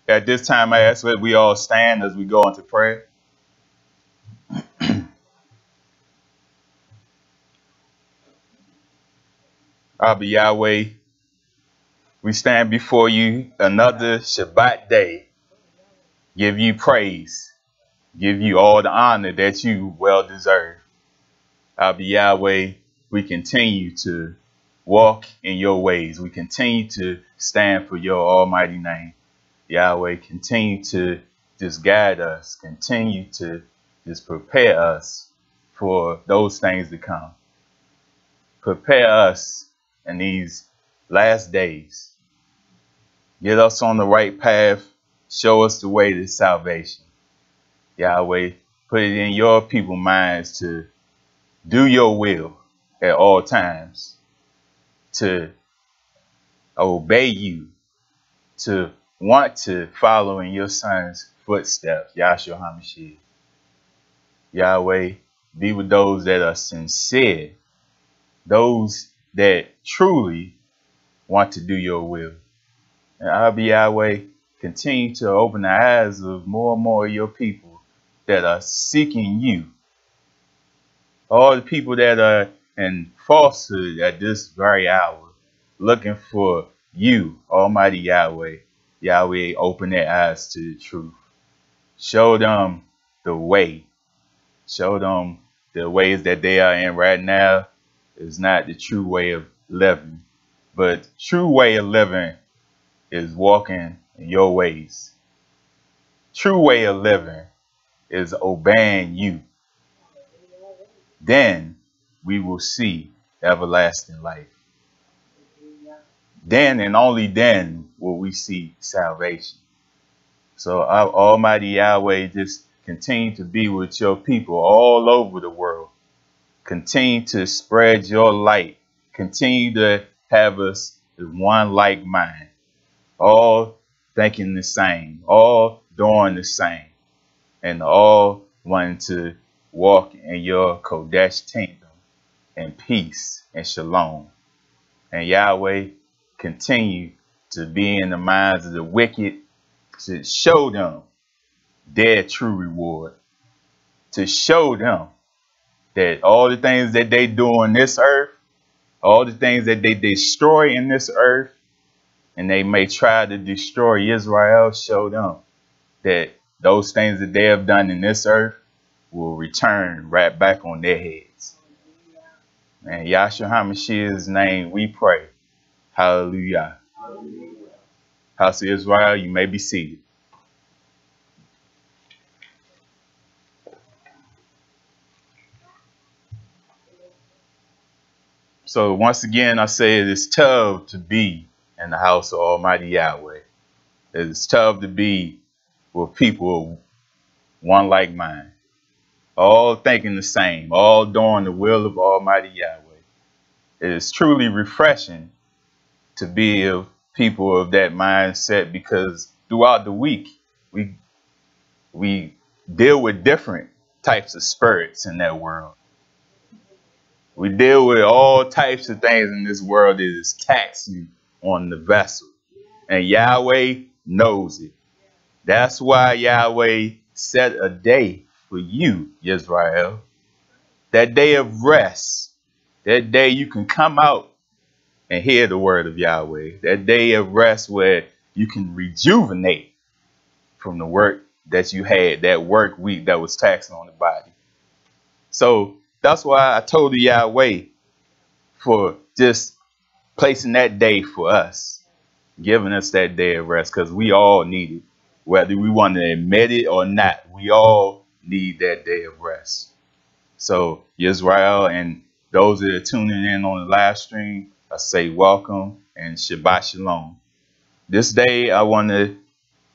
At this time, I ask that we all stand as we go into prayer. Abba Yahweh, we stand before you another Shabbat day. Give you praise. Give you all the honor that you well deserve. Abba Yahweh, we continue to walk in your ways. We continue to stand for your almighty name. Yahweh, continue to just guide us. Continue to just prepare us for those things to come. Prepare us in these last days. Get us on the right path. Show us the way to salvation. Yahweh, put it in your people's minds to do your will at all times, to obey you, to want to follow in your son's footsteps, Yahshua HaMashiach. Yahweh, be with those that are sincere, those that truly want to do your will. And Abba Yahweh, continue to open the eyes of more and more of your people that are seeking you. All the people that are in falsehood at this very hour, looking for you, Almighty Yahweh. Yahweh, open their eyes to the truth. Show them the way. Show them the ways that they are in right now is not the true way of living. But true way of living is walking in your ways. True way of living is obeying you. Then we will see everlasting life. Then and only then will we see salvation. So our Almighty Yahweh, just continue to be with your people all over the world. Continue to spread your light. Continue to have us with one like mind. All thinking the same. All doing the same. And all wanting to walk in your Kodesh kingdom in peace and shalom. And Yahweh, continue to be in the minds of the wicked, to show them their true reward, to show them that all the things that they do on this earth, all the things that they destroy in this earth, and they may try to destroy Israel, show them that those things that they have done in this earth will return right back on their heads. In Yahshua HaMashiach's name we pray. Hallelujah. Hallelujah. House of Israel, you may be seated. So once again, I say it is tough to be in the house of Almighty Yahweh. It is tough to be with people one like mine, all thinking the same, all doing the will of Almighty Yahweh. It is truly refreshing to be of people of that mindset, because throughout the week we deal with different types of spirits in that world. We deal with all types of things in this world that is taxing on the vessel. And Yahweh knows it. That's why Yahweh set a day for you, Israel. That day of rest. That day you can come out and hear the word of Yahweh. That day of rest where you can rejuvenate from the work that you had, that work week that was taxing on the body. So that's why I told the Yahweh for just placing that day for us, giving us that day of rest, because we all need it. Whether we want to admit it or not, we all need that day of rest. So Israel and those that are tuning in on the live stream, I say welcome and Shabbat Shalom. This day I want to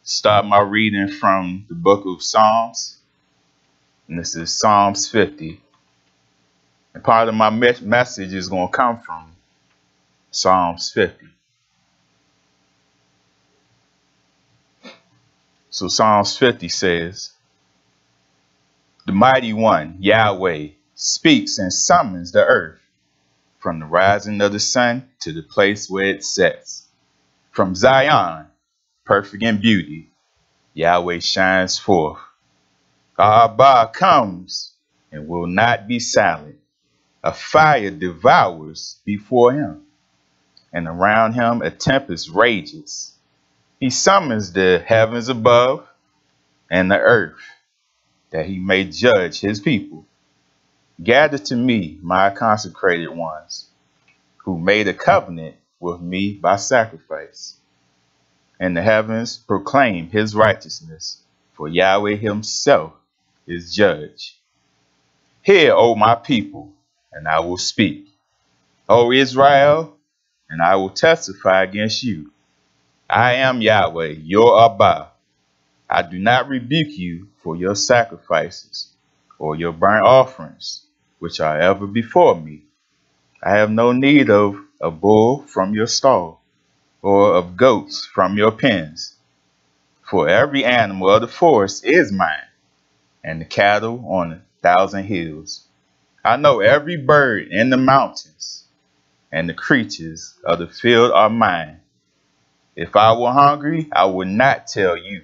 start my reading from the book of Psalms. And this is Psalms 50. And part of my message is going to come from Psalms 50. So Psalms 50 says, "The mighty one, Yahweh, speaks and summons the earth from the rising of the sun to the place where it sets. From Zion, perfect in beauty, Yahweh shines forth. Abba comes and will not be silent. A fire devours before him, and around him a tempest rages. He summons the heavens above and the earth, that he may judge his people. Gather to me, my consecrated ones, who made a covenant with me by sacrifice. And the heavens proclaim his righteousness, for Yahweh himself is judge. Hear, O my people, and I will speak. O Israel, and I will testify against you. I am Yahweh, your Abba. I do not rebuke you for your sacrifices or your burnt offerings, which are ever before me. I have no need of a bull from your stall, or of goats from your pens. For every animal of the forest is mine, and the cattle on 1,000 hills. I know every bird in the mountains, and the creatures of the field are mine. If I were hungry, I would not tell you,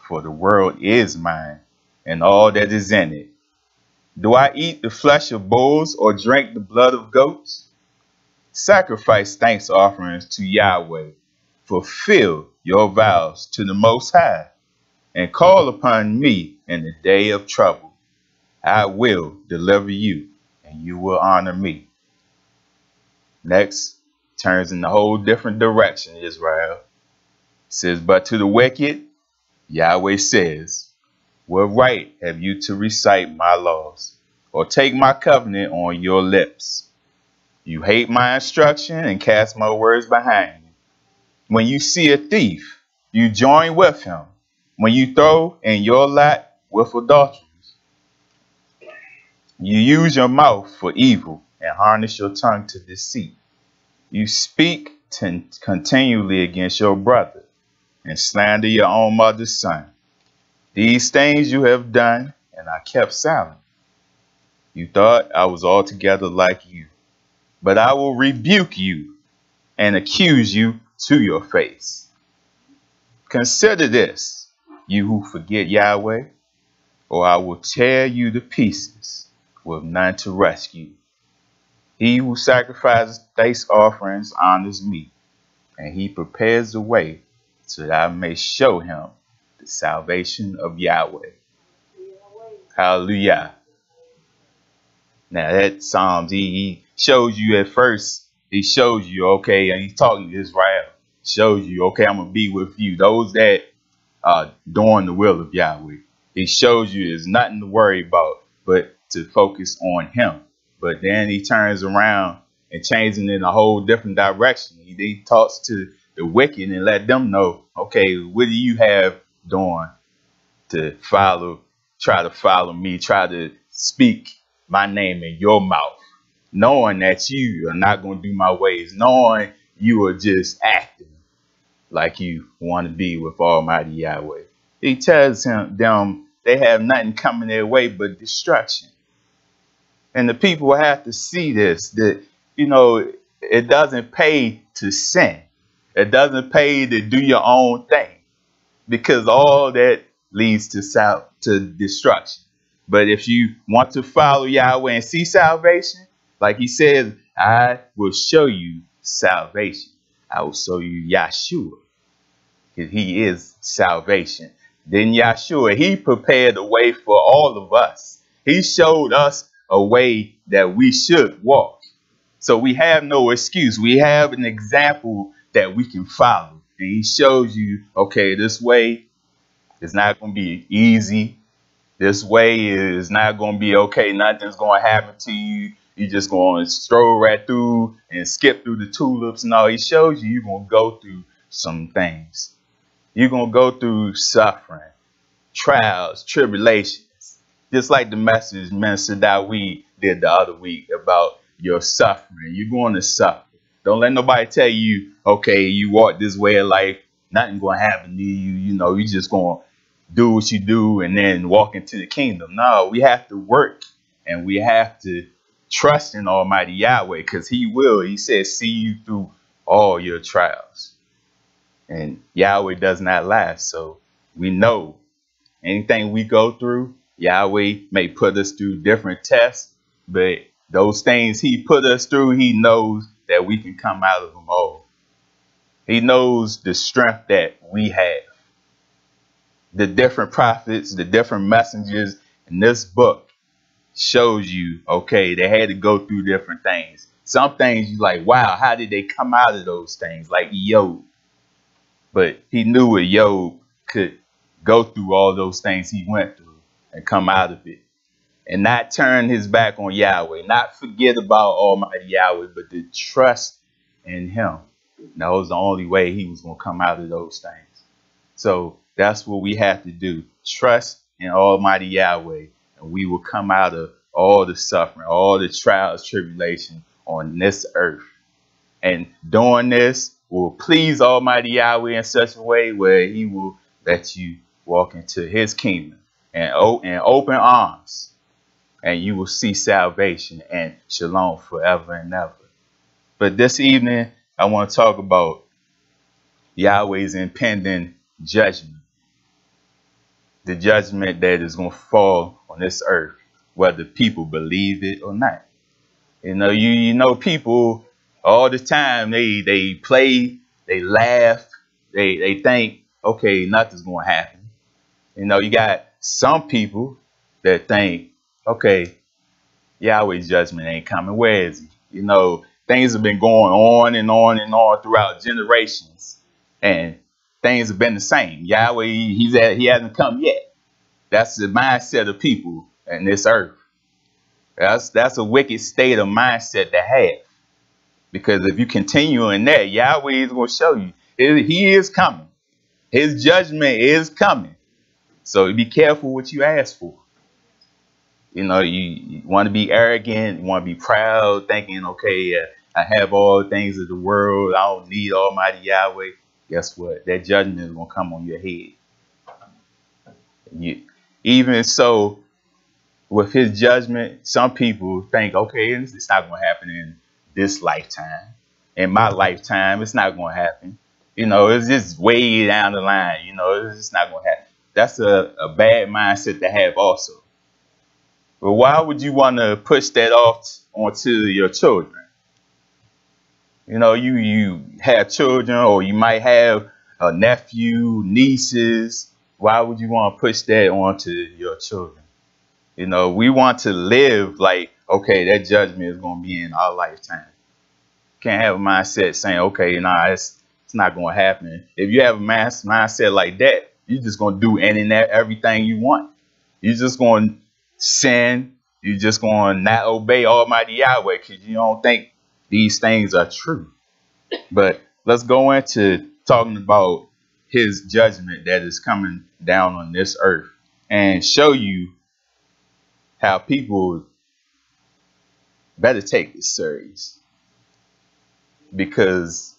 for the world is mine, and all that is in it. Do I eat the flesh of bulls or drink the blood of goats? Sacrifice thanks offerings to Yahweh. Fulfill your vows to the Most High, and call upon me in the day of trouble. I will deliver you, and you will honor me. Next, turns in a whole different direction, Israel. It says, but to the wicked, Yahweh says, what right have you to recite my laws, or take my covenant on your lips? You hate my instruction and cast my words behind you. When you see a thief, you join with him. When you throw in your lot with adulterers, you use your mouth for evil and harness your tongue to deceit. You speak continually against your brother and slander your own mother's son. These things you have done, and I kept silent. You thought I was altogether like you, but I will rebuke you and accuse you to your face. Consider this, you who forget Yahweh, or I will tear you to pieces with none to rescue. He who sacrifices thanks offerings honors me, and he prepares the way so that I may show him the salvation of Yahweh. Hallelujah. Now that Psalms, he shows you at first, he shows you, okay, and he's talking to Israel, shows you, okay, I'm going to be with you. Those that are doing the will of Yahweh. He shows you there's nothing to worry about but to focus on him. But then he turns around and changes in a whole different direction. He talks to the wicked and let them know, okay, what do you have doing to try to follow me, try to speak my name in your mouth, knowing that you are not going to do my ways, knowing you are just acting like you want to be with Almighty Yahweh. He tells them they have nothing coming their way but destruction. And the people have to see this, that, you know, it doesn't pay to sin. It doesn't pay to do your own thing, because all that leads to destruction. But if you want to follow Yahweh and see salvation, like he says, I will show you salvation. I will show you Yahshua, because he is salvation. Then Yahshua, he prepared a way for all of us. He showed us a way that we should walk. So we have no excuse. We have an example that we can follow. And he shows you, okay, this way is not going to be easy. This way is not going to be okay. Nothing's going to happen to you. You're just going to stroll right through and skip through the tulips and all. He shows you you're going to go through some things. You're going to go through suffering, trials, tribulations. Just like the message Minister Dawid did the other week about your suffering. You're going to suffer. Don't let nobody tell you, okay, you walk this way of life, nothing going to happen to you. You know, you just going to do what you do and then walk into the kingdom. No, we have to work and we have to trust in Almighty Yahweh, because he will. He says, see you through all your trials. And Yahweh does not lie. So We know anything we go through, Yahweh may put us through different tests, but those things he put us through, he knows that we can come out of them all. He knows the strength that we have. The different prophets, the different messengers in this book shows you, okay, they had to go through different things. Some things you like, wow, how did they come out of those things? Like Job. But he knew what Job could go through all those things he went through and come out of it. And not turn his back on Yahweh. Not forget about Almighty Yahweh, but to trust in him. That was the only way he was going to come out of those things. So that's what we have to do. Trust in Almighty Yahweh. And we will come out of all the suffering, all the trials, tribulation on this earth. And doing this will please Almighty Yahweh in such a way where he will let you walk into his kingdom and open arms. And you will see salvation and shalom forever and ever. But this evening, I want to talk about Yahweh's impending judgment. The judgment that is going to fall on this earth, whether people believe it or not. You know, people all the time, they play, they laugh, they think, okay, nothing's going to happen. You know, you got some people that think, okay, Yahweh's judgment ain't coming. Where is he? You know, things have been going on and on and on throughout generations. And things have been the same. Yahweh, he hasn't come yet. That's the mindset of people in this earth. That's a wicked state of mindset to have. Because if you continue in that, Yahweh is going to show you. He is coming. His judgment is coming. So be careful what you ask for. You know, you want to be arrogant, you want to be proud, thinking, okay, I have all the things of the world, I don't need Almighty Yahweh. Guess what? That judgment is going to come on your head. Even so, with his judgment, some people think, okay, it's not going to happen in this lifetime. In my lifetime, it's not going to happen. You know, it's just way down the line. You know, it's just not going to happen. That's a bad mindset to have also. But why would you want to push that off onto your children? You know, you have children, or you might have a nephew, nieces. Why would you want to push that onto your children? You know, we want to live like, okay, that judgment is going to be in our lifetime. Can't have a mindset saying, okay, nah, it's not going to happen. If you have a mindset like that, you're just going to do any and everything you want. You're just going to sin. You're just going to not obey Almighty Yahweh because you don't think these things are true. But let's go into talking about his judgment that is coming down on this earth and show you how people better take this serious. Because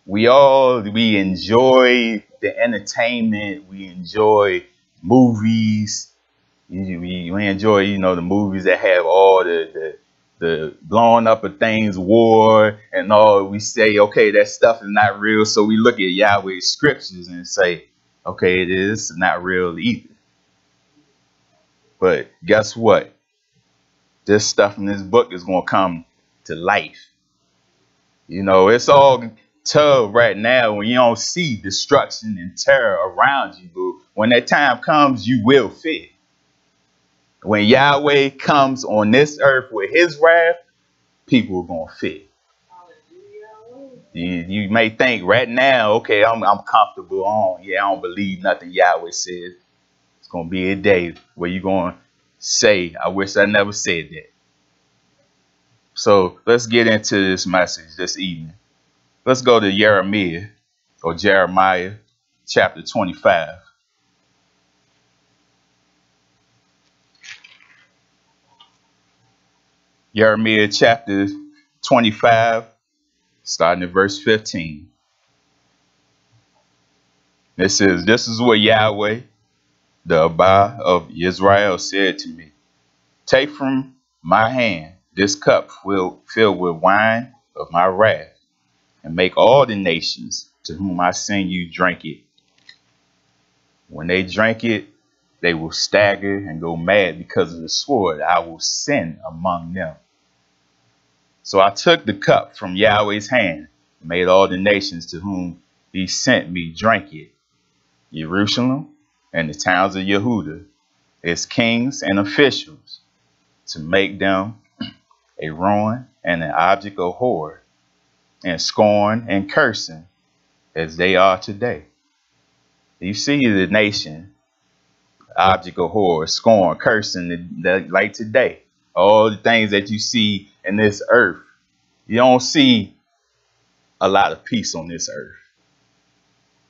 we enjoy the entertainment, we enjoy movies. We enjoy, you know, the movies that have all the blowing up of things, war and all. We say, okay, that stuff is not real. So we look at Yahweh's scriptures and say, okay, it is not real either. But guess what? This stuff in this book is going to come to life. You know, it's all tough right now when you don't see destruction and terror around you. But when that time comes, you will fear. When Yahweh comes on this earth with his wrath, people are going to fear. You may think right now, okay, I'm comfortable on. Yeah, I don't believe nothing Yahweh says. It's going to be a day where you're going to say, I wish I never said that. So let's get into this message this evening. Let's go to Jeremiah chapter 25. Jeremiah chapter 25, starting at verse 15. It says, this is what Yahweh, the Abba of Israel, said to me. Take from my hand this cup filled with wine of my wrath, and make all the nations to whom I send you drink it. When they drink it, they will stagger and go mad because of the sword I will send among them. So I took the cup from Yahweh's hand, and made all the nations to whom he sent me drink it. Jerusalem and the towns of Yehudah, its kings and officials, to make them a ruin and an object of horror, and scorn and cursing, as they are today. You see the nation, object of horror, scorn, cursing, like today. All the things that you see in this earth, you don't see a lot of peace on this earth.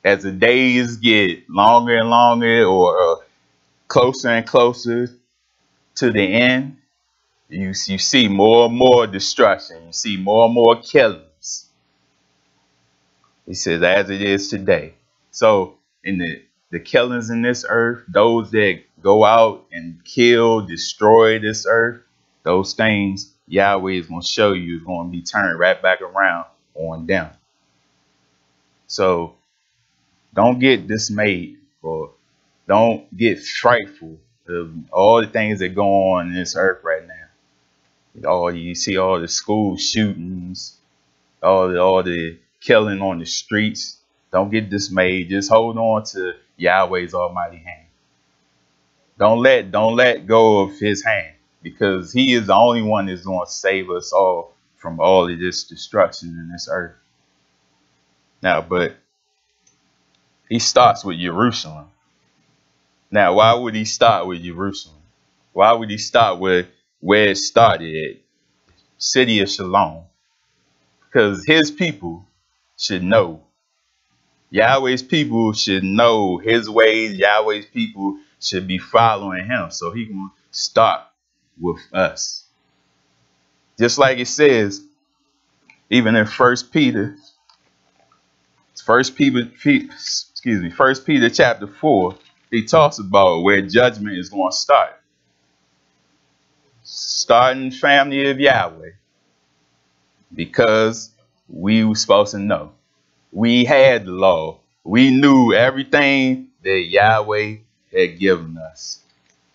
As the days get longer and longer, or closer and closer to the end, you see more and more destruction. You see more and more killings. He says, as it is today. So in the killings in this earth, those that go out and kill, destroy this earth, those things Yahweh is going to show you is going to be turned right back around on them. So don't get dismayed, or don't get frightful of all the things that go on in this earth right now. You see all the school shootings, all the killing on the streets. Don't get dismayed. Just hold on to Yahweh's almighty hand. Don't let go of his hand, because he is the only one that's going to save us all from all of this destruction in this earth. Now, but he starts with Jerusalem. Now, why would he start with Jerusalem? Why would he start with where it started at, city of Shalom? Because his people should know. Yahweh's people should know his ways. Yahweh's people should be following him. So he can start with us. Just like it says, even in 1 Peter chapter 4, he talks about where judgment is going to start. Starting family of Yahweh. Because we were supposed to know. We had the law. We knew everything that Yahweh had given us.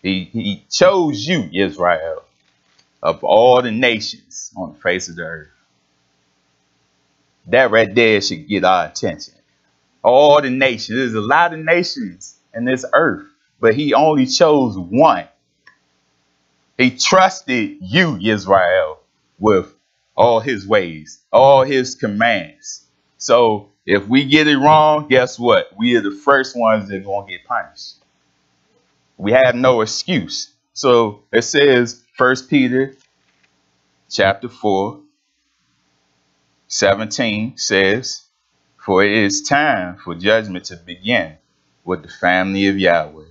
He chose you, Israel, of all the nations on the face of the earth. That right there should get our attention. All the nations. There's a lot of nations in this earth, but he only chose one. He trusted you, Israel, with all his ways, all his commands. So if we get it wrong, guess what? We are the first ones that are going to get punished. We have no excuse. So it says, 1 Peter chapter 4, 17 says, for it is time for judgment to begin with the family of Yahweh.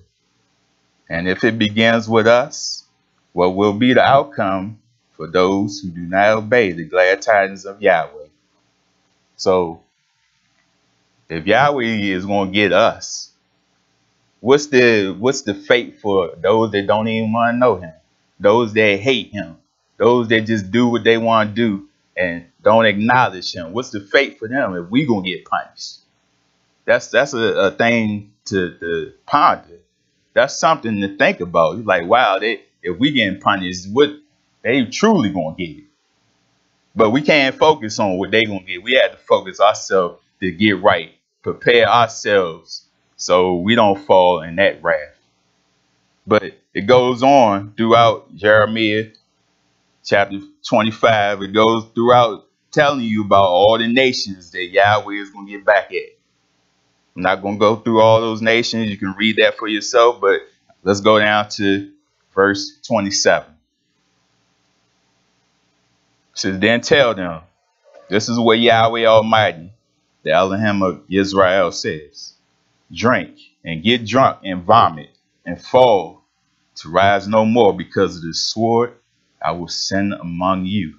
And if it begins with us, what will be the outcome for those who do not obey the glad tidings of Yahweh? So if Yahweh is going to get us, what's the fate for those that don't even want to know him? Those that hate him? Those that just do what they want to do and don't acknowledge him? What's the fate for them if we going to get punished? That's a thing to ponder. That's something to think about. It's like, wow, if we getting punished, what they truly going to get it. But we can't focus on what they going to get. We have to focus ourselves to get right. Prepare ourselves so we don't fall in that wrath. But it goes on throughout Jeremiah chapter 25. It goes throughout telling you about all the nations that Yahweh is going to get back at. I'm not going to go through all those nations. You can read that for yourself. But let's go down to verse 27. It says, then tell them, this is what Yahweh Almighty, the Elohim of Israel, says. Drink and get drunk and vomit and fall to rise no more because of the sword I will send among you.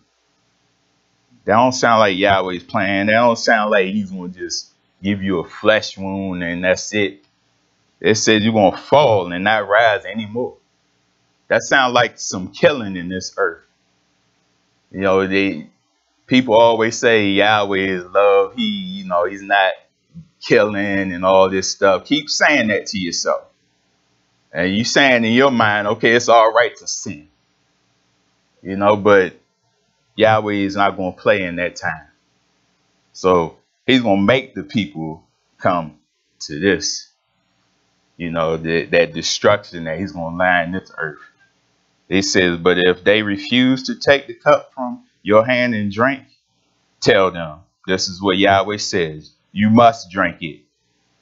That don't sound like Yahweh's plan. That don't sound like he's going to just give you a flesh wound and that's it. It says you're going to fall and not rise anymore. That sounds like some killing in this earth. You know, people always say Yahweh is love. He's not killing and all this stuff. Keep saying that to yourself. And you saying in your mind, okay, it's all right to sin. You know, but Yahweh is not going to play in that time. So he's going to make the people come to this, you know, that destruction that he's going to line this earth. It says, but if they refuse to take the cup from your hand and drink, tell them, this is what Yahweh says, you must drink it.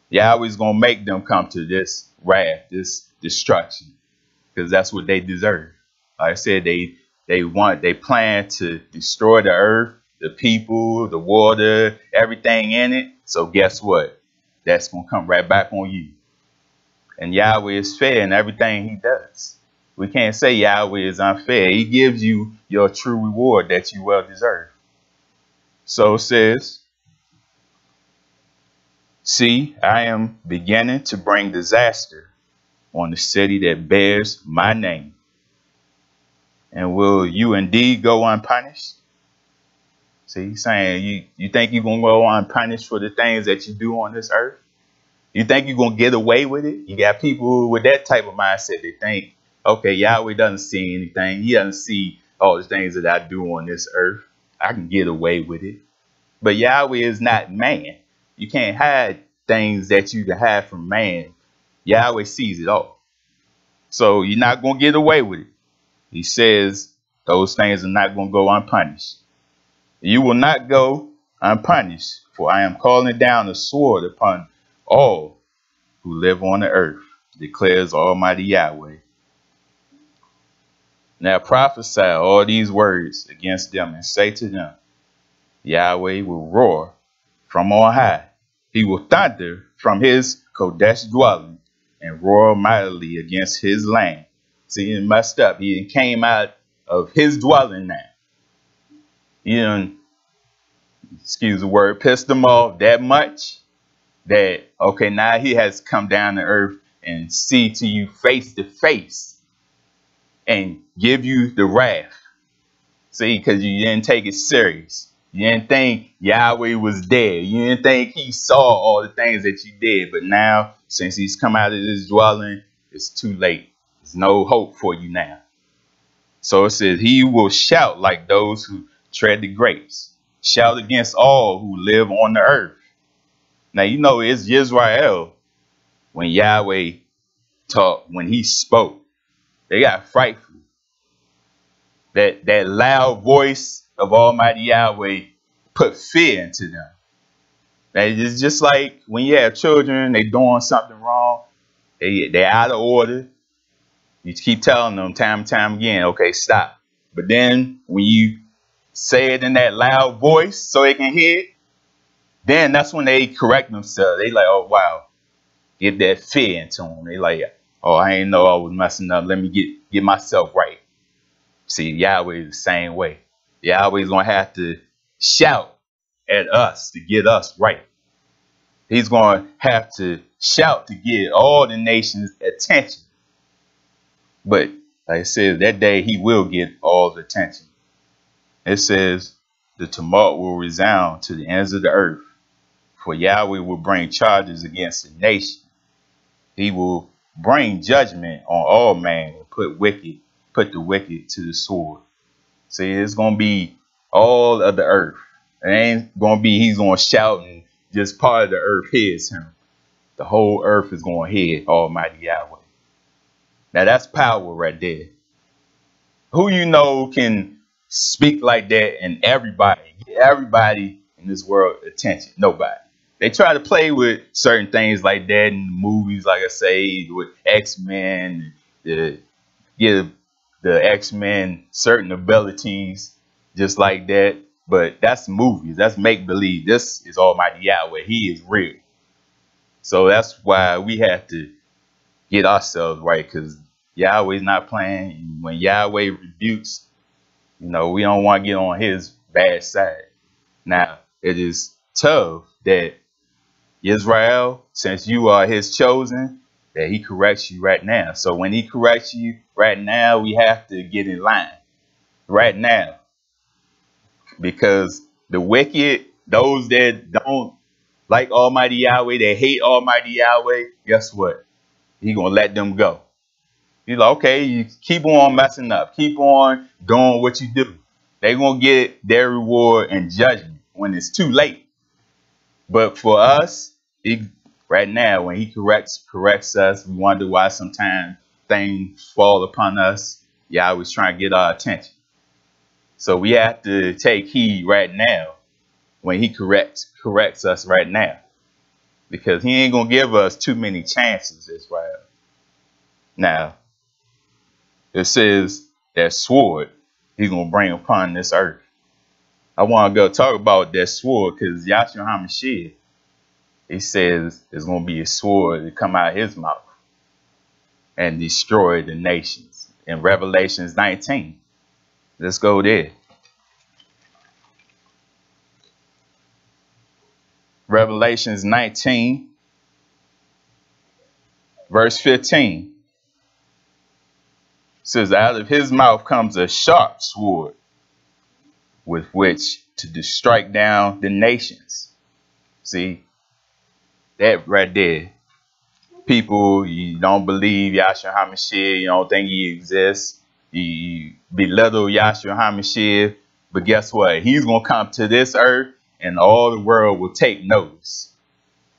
Yahweh's going to make them come to this wrath, this destruction, because that's what they deserve. Like I said, they plan to destroy the earth, the people, the water, everything in it. So guess what? That's going to come right back on you. And Yahweh is fair in everything he does. We can't say Yahweh is unfair. He gives you your true reward that you well deserve. So it says, see, I am beginning to bring disaster on the city that bears my name. And will you indeed go unpunished? See, he's saying, you think you're going to go unpunished for the things that you do on this earth? You think you're going to get away with it? You got people with that type of mindset. They think, okay, Yahweh doesn't see anything. He doesn't see all the things that I do on this earth. I can get away with it. But Yahweh is not man. You can't hide things that you can hide from man. Yahweh sees it all. So you're not going to get away with it. He says those things are not going to go unpunished. You will not go unpunished, for I am calling down a sword upon all who live on the earth, declares Almighty Yahweh. Now prophesy all these words against them and say to them, Yahweh will roar from on high. He will thunder from his Kodesh dwelling and roar mightily against his land. See, he messed up. He came out of his dwelling now. You know, excuse the word, pissed them off that much that, okay, now he has come down to earth and see to you face to face and give you the wrath. See, because you didn't take it serious. You didn't think Yahweh was dead. You didn't think he saw all the things that you did. But now, since he's come out of his dwelling, it's too late. There's no hope for you now. So it says, he will shout like those who tread the grapes. Shout against all who live on the earth. Now, you know, it's Israel. When Yahweh talked, when he spoke, they got frightful. That loud voice of Almighty Yahweh put fear into them. Now, it's just like when you have children, they doing something wrong. They're out of order. You keep telling them time and time again, okay, stop. But then when you say it in that loud voice so they can hear it, then that's when they correct themselves. They like, oh, wow, get that fear into them. They like, oh, I ain't know I was messing up. Let me get myself right. See, Yahweh is the same way. Yahweh is going to have to shout at us to get us right. He's going to have to shout to get all the nations' attention. But like I said, that day he will get all the attention. It says, the tumult will resound to the ends of the earth, for Yahweh will bring charges against the nation. He will bring judgment on all men and put the wicked to the sword. See, it's going to be all of the earth. It ain't going to be he's going to shout and just part of the earth hears him. The whole earth is going to hear Almighty Yahweh. Now that's power right there. Who you know can speak like that and get everybody in this world attention? Nobody. They try to play with certain things like that in movies, like I say, with X-Men, to give the X-Men certain abilities just like that. But that's movies. That's make-believe. This is Almighty Yahweh. He is real. So that's why we have to get ourselves right, because Yahweh's not playing. And when Yahweh rebukes, you know, we don't want to get on his bad side. Now, it is tough that Israel, since you are his chosen, that he corrects you right now. So when he corrects you right now, we have to get in line right now. Because the wicked, those that don't like Almighty Yahweh, they hate Almighty Yahweh, guess what? He gonna let them go. He's like, okay, you keep on messing up. Keep on doing what you do. They're gonna get their reward and judgment when it's too late. But for us, right now, when he corrects us, we wonder why sometimes things fall upon us. Yahweh's trying to get our attention. So we have to take heed right now when he corrects us right now. Because he ain't going to give us too many chances, Israel. Now, it says that sword he's going to bring upon this earth. I want to go talk about that sword because Yahshua HaMashiach, he says there's going to be a sword that come out of his mouth and destroy the nations. In Revelations 19. Let's go there. Revelations 19, verse 15. Says, out of his mouth comes a sharp sword with which to strike down the nations. See, that right there. People, you don't believe Yahshua HaMashiach, you don't think he exists. You belittle Yahshua HaMashiach, but guess what? He's going to come to this earth and all the world will take notice.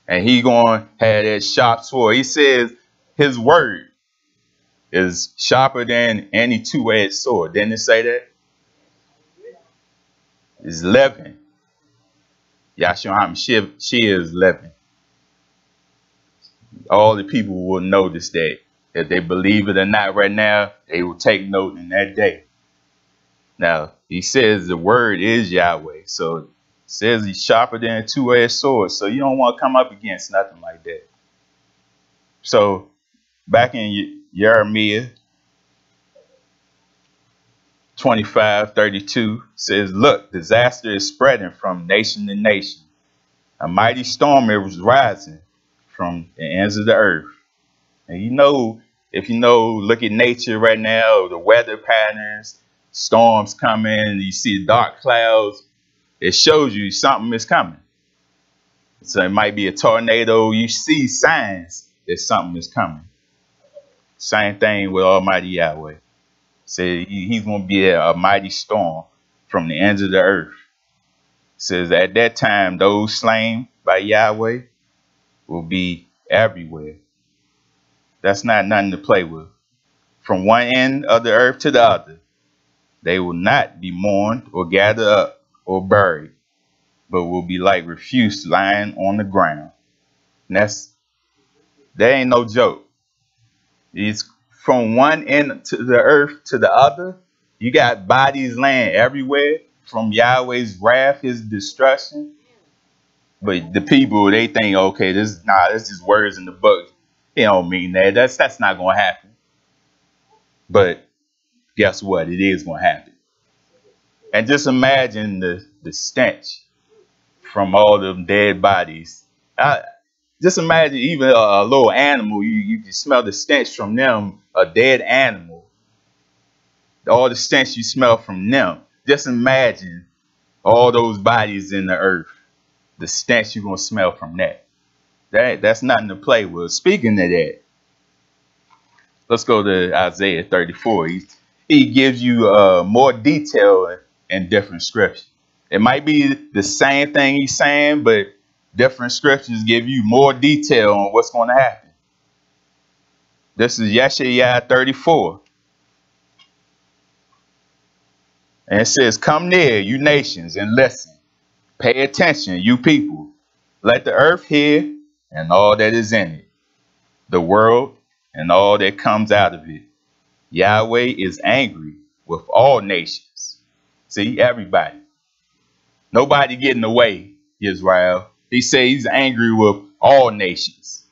And he's going to have that sharp sword. He says his word is sharper than any two-edged sword. Didn't it say that? It's living. Yahshua HaMashiach, she is living. All the people will notice that. If they believe it or not right now, they will take note in that day. Now, he says the word is Yahweh. So it says he's sharper than a two-edged sword. So you don't want to come up against nothing like that. So back in Jeremiah 25:32 says, look, disaster is spreading from nation to nation. A mighty storm is rising from the ends of the earth. And you know, if you know, look at nature right now, the weather patterns, storms coming, you see dark clouds, it shows you something is coming. So it might be a tornado. You see signs that something is coming. Same thing with Almighty Yahweh. Say he's going to be a mighty storm from the ends of the earth. Says at that time, those slain by Yahweh will be everywhere. That's not nothing to play with. From one end of the earth to the other, they will not be mourned or gathered up or buried, but will be like refuse lying on the ground. And that ain't no joke. It's from one end to the earth to the other. You got bodies laying everywhere from Yahweh's wrath, his destruction. But the people, they think, okay, that's just words in the book. It don't mean that. That's not going to happen. But guess what? It is going to happen. And just imagine the stench from all them dead bodies. Just imagine even a little animal. You can smell the stench from them, a dead animal. All the stench you smell from them. Just imagine all those bodies in the earth. The stench you're going to smell from that. That's nothing to play with. Speaking of that, let's go to Isaiah 34. He gives you more detail in different scriptures. It might be the same thing he's saying, but different scriptures give you more detail on what's going to happen. This is Yeshaya 34. And it says, come near, you nations, and listen. Pay attention, you people. Let the earth hear and all that is in it, the world and all that comes out of it. Yahweh is angry with all nations. See, everybody. Nobody getting away, Israel. He says he's angry with all nations.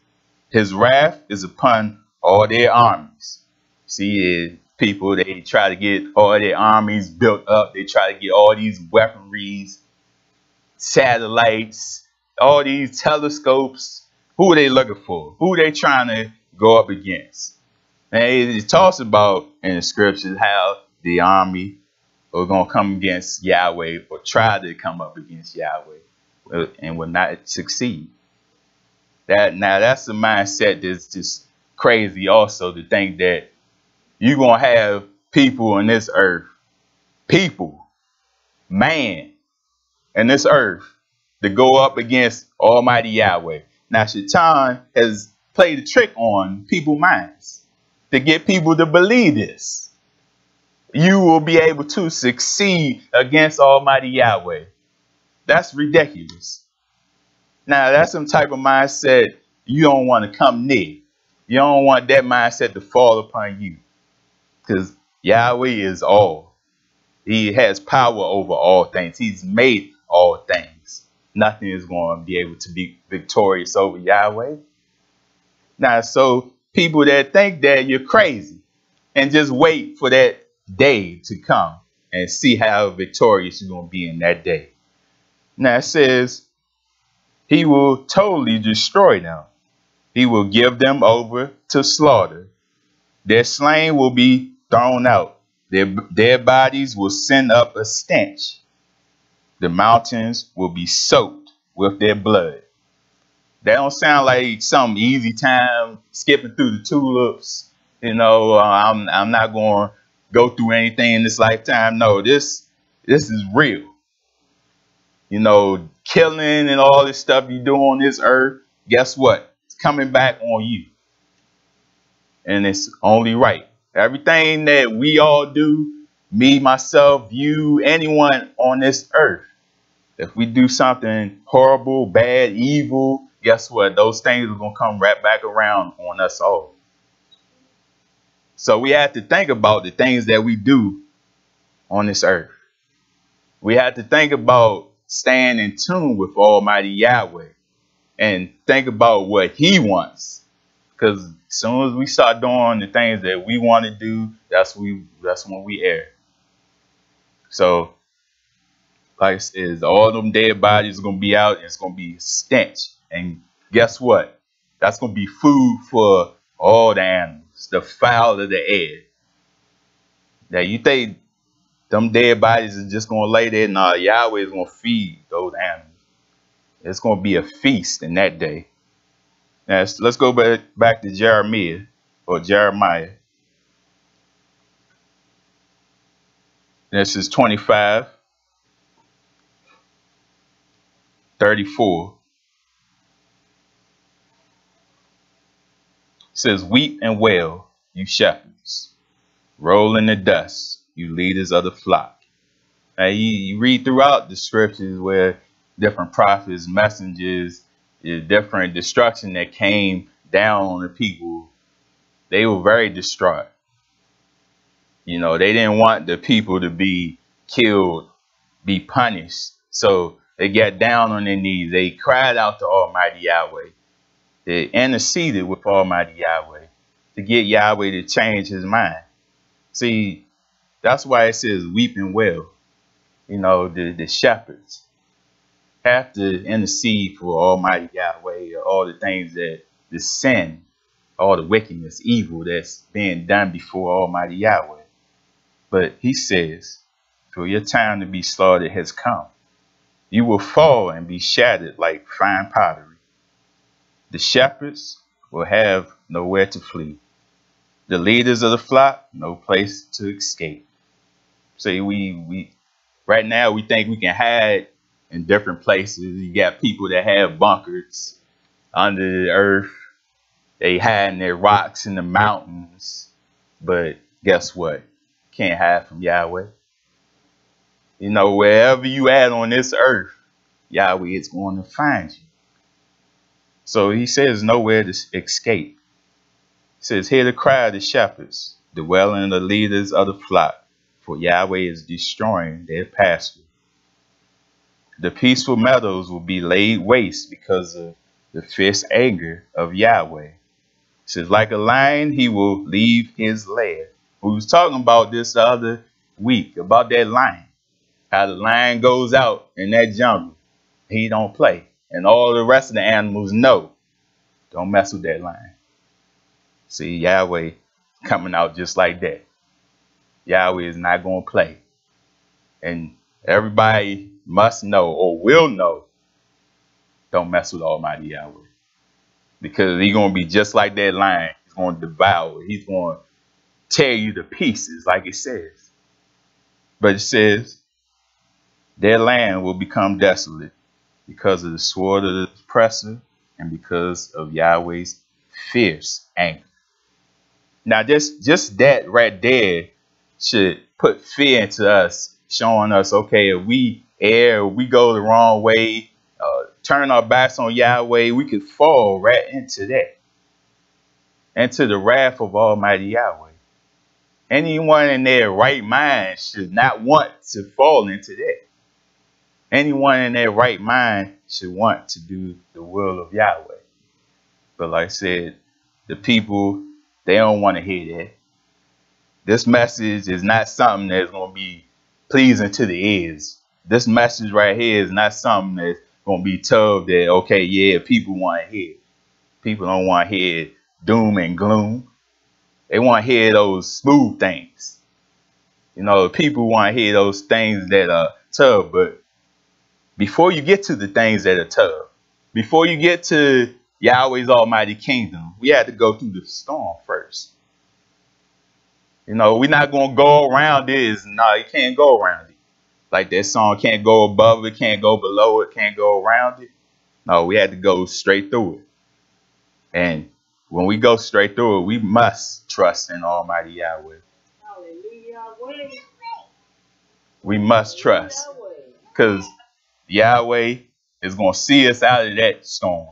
His wrath is upon all their armies. See, people, they try to get all their armies built up. They try to get all these weaponries, satellites, all these telescopes. Who are they looking for? Who are they trying to go up against? And it talks about in the scriptures how the army are going to come against Yahweh or try to come up against Yahweh. and will not succeed. That's a mindset that's just crazy. Also, to think that you're gonna have people on this earth, people, man, in this earth, to go up against Almighty Yahweh. Now, Shaitan has played a trick on people's minds to get people to believe this. You will be able to succeed against Almighty Yahweh. That's ridiculous. Now, that's some type of mindset you don't want to come near. You don't want that mindset to fall upon you. Because Yahweh is all. He has power over all things. He's made all things. Nothing is going to be able to be victorious over Yahweh. Now, so people that think that you're crazy and just wait for that day to come and see how victorious you're going to be in that day. Now, it says he will totally destroy them. He will give them over to slaughter. Their slain will be thrown out. Their bodies will send up a stench. The mountains will be soaked with their blood. That don't sound like some easy time skipping through the tulips. You know, I'm not going to go through anything in this lifetime. No, this is real. You know, killing and all this stuff you do on this earth, guess what? It's coming back on you. And it's only right. Everything that we all do, me, myself, you, anyone on this earth, if we do something horrible, bad, evil, guess what? Those things are going to come right back around on us all. So we have to think about the things that we do on this earth. We have to think about staying in tune with Almighty Yahweh and think about what he wants. Because as soon as we start doing the things that we want to do, that's when we err. So, like I said, all them dead bodies are going to be out, and it's going to be a stench. And guess what? That's going to be food for all the animals, the fowl of the air. Now, you think them dead bodies are just going to lay there? Nah, Yahweh is going to feed those animals. It's going to be a feast in that day. Now, let's go back to Jeremiah. This is 25:34. It says, weep and wail, you shepherds. Roll in the dust, you leaders of the flock. Now, you read throughout the scriptures where different prophets, messengers, the different destruction that came down on the people. They were very distraught. You know, they didn't want the people to be killed, be punished. So they got down on their knees. They cried out to Almighty Yahweh. They interceded with Almighty Yahweh to get Yahweh to change his mind. See, that's why it says weep and wail. You know, the shepherds have to intercede for Almighty Yahweh, all the things that the sin, all the wickedness, evil that's being done before Almighty Yahweh. But he says, for your time to be slaughtered has come. You will fall and be shattered like fine pottery. The shepherds will have nowhere to flee. The leaders of the flock, no place to escape. See, we right now we think we can hide in different places. You got people that have bunkers under the earth. They hide in their rocks in the mountains. But guess what? Can't hide from Yahweh. You know, wherever you at on this earth, Yahweh is going to find you. So he says nowhere to escape. He says, hear the cry of the shepherds, dwelling the leaders of the flock, for Yahweh is destroying their pasture. The peaceful meadows will be laid waste because of the fierce anger of Yahweh. It says, like a lion, he will leave his lair. We was talking about this the other week, about that lion. How the lion goes out in that jungle. He don't play. And all the rest of the animals know. Don't mess with that lion. See, Yahweh coming out just like that. Yahweh is not going to play. And everybody must know or will know Don't mess with Almighty Yahweh. Because he's going to be just like that lion. He's going to devour. He's going to tear you to pieces, like it says. But it says, their land will become desolate because of the sword of the oppressor and because of Yahweh's fierce anger. Now, just that right there should put fear into us, showing us, okay, if we err, we go the wrong way, turn our backs on Yahweh, we could fall right into that, into the wrath of Almighty Yahweh. Anyone in their right mind should not want to fall into that. Anyone in their right mind should want to do the will of Yahweh. But like I said, the people, they don't want to hear that. This message is not something that's going to be pleasing to the ears. This message right here is not something that's going to be told that, okay, yeah, people want to hear. People don't want to hear doom and gloom. They want to hear those smooth things. You know, people want to hear those things that are tough. But before you get to the things that are tough, before you get to Yahweh's almighty kingdom, we had to go through the storm first. You know, we're not going to go around this. No, you can't go around it. Like that song, can't go above it, can't go below it, can't go around it. No, we had to go straight through it. And when we go straight through it, we must trust in Almighty Yahweh. Hallelujah. We must trust. Because Yahweh is going to see us out of that storm.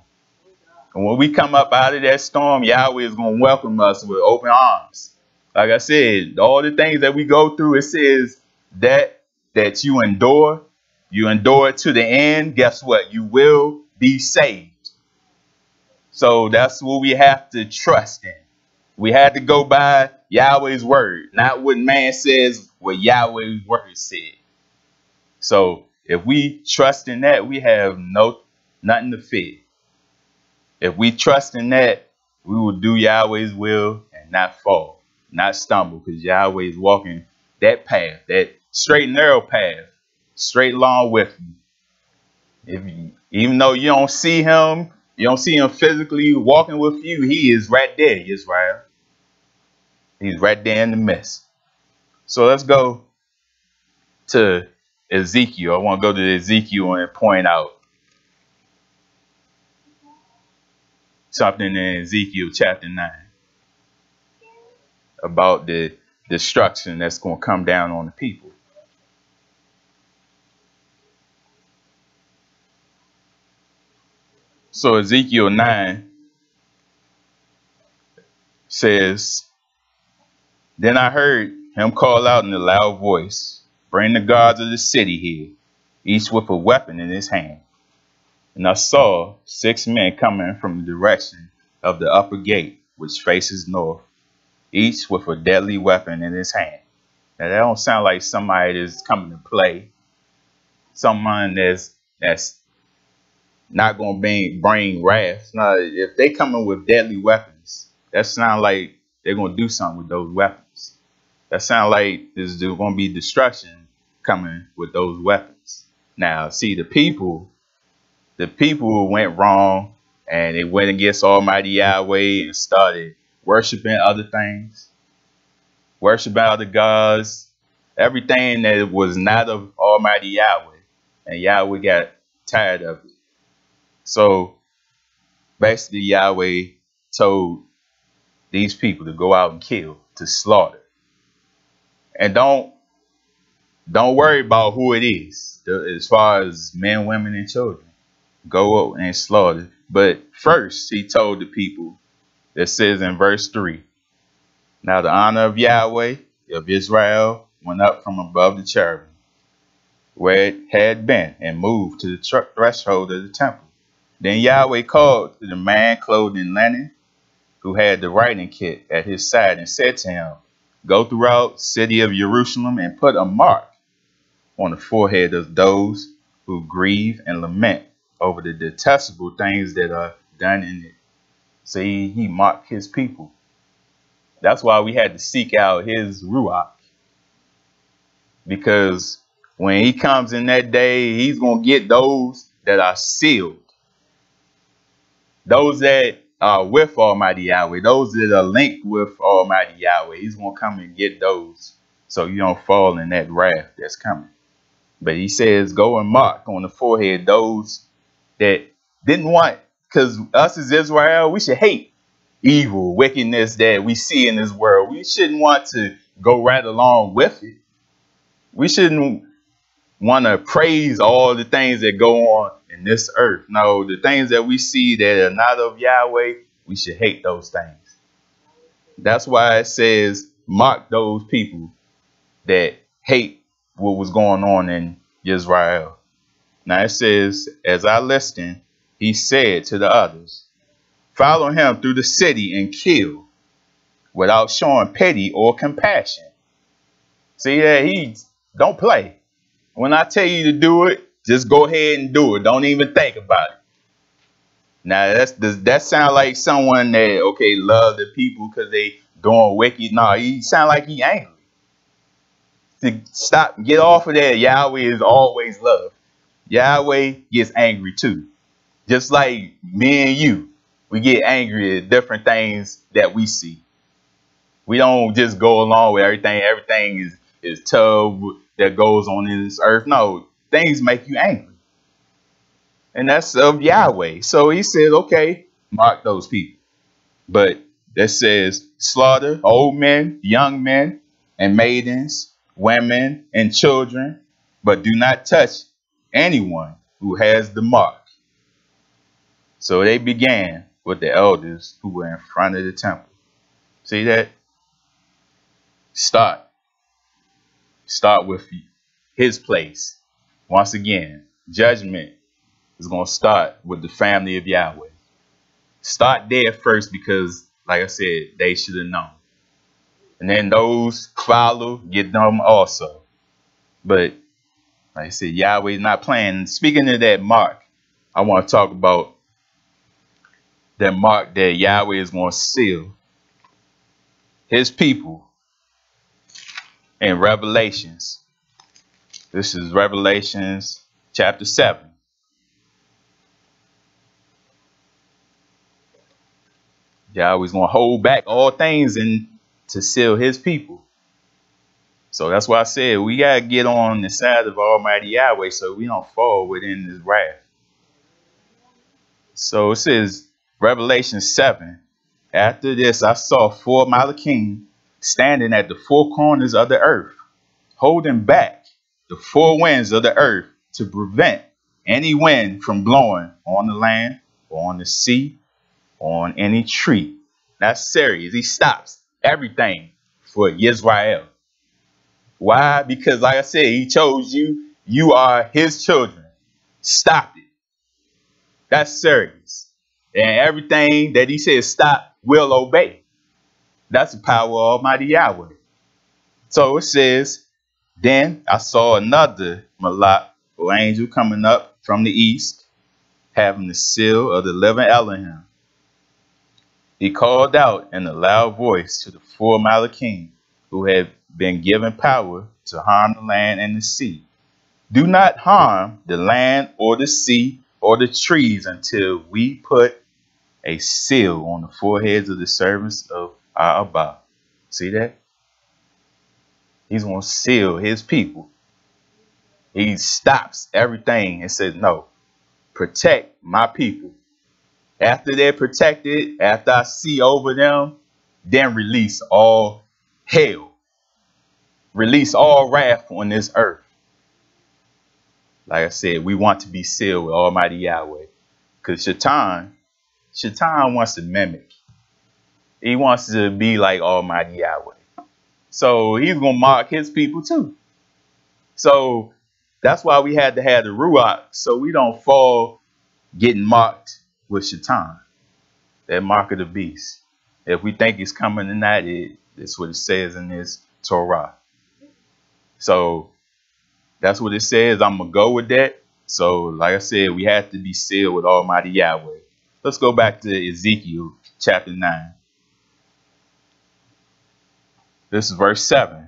And when we come up out of that storm, Yahweh is going to welcome us with open arms. Like I said, all the things that we go through, it says that you endure it to the end. Guess what? You will be saved. So that's what we have to trust in. We had to go by Yahweh's word, not what man says, what Yahweh's word said. So if we trust in that, we have nothing to fear. If we trust in that, we will do Yahweh's will and not fall, not stumble, because Yahweh is walking that path, that straight and narrow path, straight along with you. Even though you don't see him physically walking with you, he is right there, Israel. He's right there in the midst. So let's go to Ezekiel. I want to go to Ezekiel and point out something in Ezekiel chapter 9 about the destruction that's going to come down on the people. So Ezekiel 9 says, "Then I heard him call out in a loud voice, 'Bring the guards of the city here, each with a weapon in his hand.' And I saw 6 men coming from the direction of the upper gate, which faces north, each with a deadly weapon in his hand." Now that don't sound like somebody that's coming to play. Someone that's not going to bring wrath. Now, if they coming with deadly weapons, that sounds like they're going to do something with those weapons. That sounds like there's going to be destruction coming with those weapons. Now, see, the people went wrong and they went against Almighty Yahweh and started worshiping other things, worshiping other gods, everything that was not of Almighty Yahweh. And Yahweh got tired of it. So basically Yahweh told these people to go out and kill, to slaughter. And don't worry about who it is, as far as men, women, and children. Go and slaughter. But first he told the people, that says in verse 3, "Now the honor of Yahweh of Israel went up from above the cherubim, where it had been, and moved to the threshold of the temple. Then Yahweh called to the man clothed in linen, who had the writing kit at his side, and said to him, 'Go throughout the city of Jerusalem and put a mark on the forehead of those who grieve and lament over the detestable things that are done in it.'" See, he marked his people. That's why we had to seek out his Ruach. Because when he comes in that day, he's going to get those that are sealed. Those that are with Almighty Yahweh, those that are linked with Almighty Yahweh, he's going to come and get those so you don't fall in that wrath that's coming. But he says, go and mark on the forehead those that didn't want, because us as Israel, we should hate evil, wickedness that we see in this world. We shouldn't want to go right along with it. We shouldn't want to praise all the things that go on in this earth. No, the things that we see that are not of Yahweh, we should hate those things. That's why it says, mark those people that hate what was going on in Israel. Now it says, as I listened, he said to the others, follow him through the city and kill without showing pity or compassion. See that he don't play. When I tell you to do it, just go ahead and do it. Don't even think about it. Now that sound like someone that love the people because they doing wicked. No, he sound like he angry. Stop, get off of that. Yahweh is always love. Yahweh gets angry too. Just like me and you, we get angry at different things that we see. We don't just go along with everything. Everything is tough that goes on in this earth. No, things make you angry. And that's of Yahweh. So he said, okay, mark those people. But that says slaughter old men, young men, and maidens, women, and children, but do not touch anyone who has the mark. So they began with the elders who were in front of the temple. See that? Start with his place. Once again, judgment is going to start with the family of Yahweh. Start there first because, like I said, they should have known. And then those follow, get them also. But like I said, Yahweh is not playing. Speaking of that mark, I want to talk about that mark that Yahweh is going to seal his people in Revelations. This is Revelations chapter 7. Yahweh's going to hold back all things and to seal his people. So that's why I said we got to get on the side of Almighty Yahweh so we don't fall within his wrath. So it says, Revelation 7, after this I saw 4 Malachim standing at the 4 corners of the earth, holding back the 4 winds of the earth to prevent any wind from blowing on the land or on the sea or on any tree. That's serious. He stops everything for Israel. Why? Because like I said, he chose you. You are his children. Stop it. That's serious. And everything that he says stop will obey. That's the power of Almighty Yahweh. So it says, then I saw another Malach or angel coming up from the east, having the seal of the living Elohim. He called out in a loud voice to the 4 Malachim who had been given power to harm the land and the sea. Do not harm the land or the sea or the trees until we put a seal on the foreheads of the servants of our Abba. See that? He's going to seal his people. He stops everything and says, no, protect my people. After they're protected, after I see over them, then release all hell. Release all wrath on this earth. Like I said, we want to be sealed with Almighty Yahweh. Because Shaitan wants to mimic. He wants to be like Almighty Yahweh. So he's going to mark his people too. So that's why we had to have the Ruach, so we don't fall getting marked with Shaitan. That mark of the beast. If we think it's coming tonight, that's what it says in this Torah. So that's what it says. I'm going to go with that. So like I said, we have to be sealed with Almighty Yahweh. Let's go back to Ezekiel chapter 9. This is verse 7.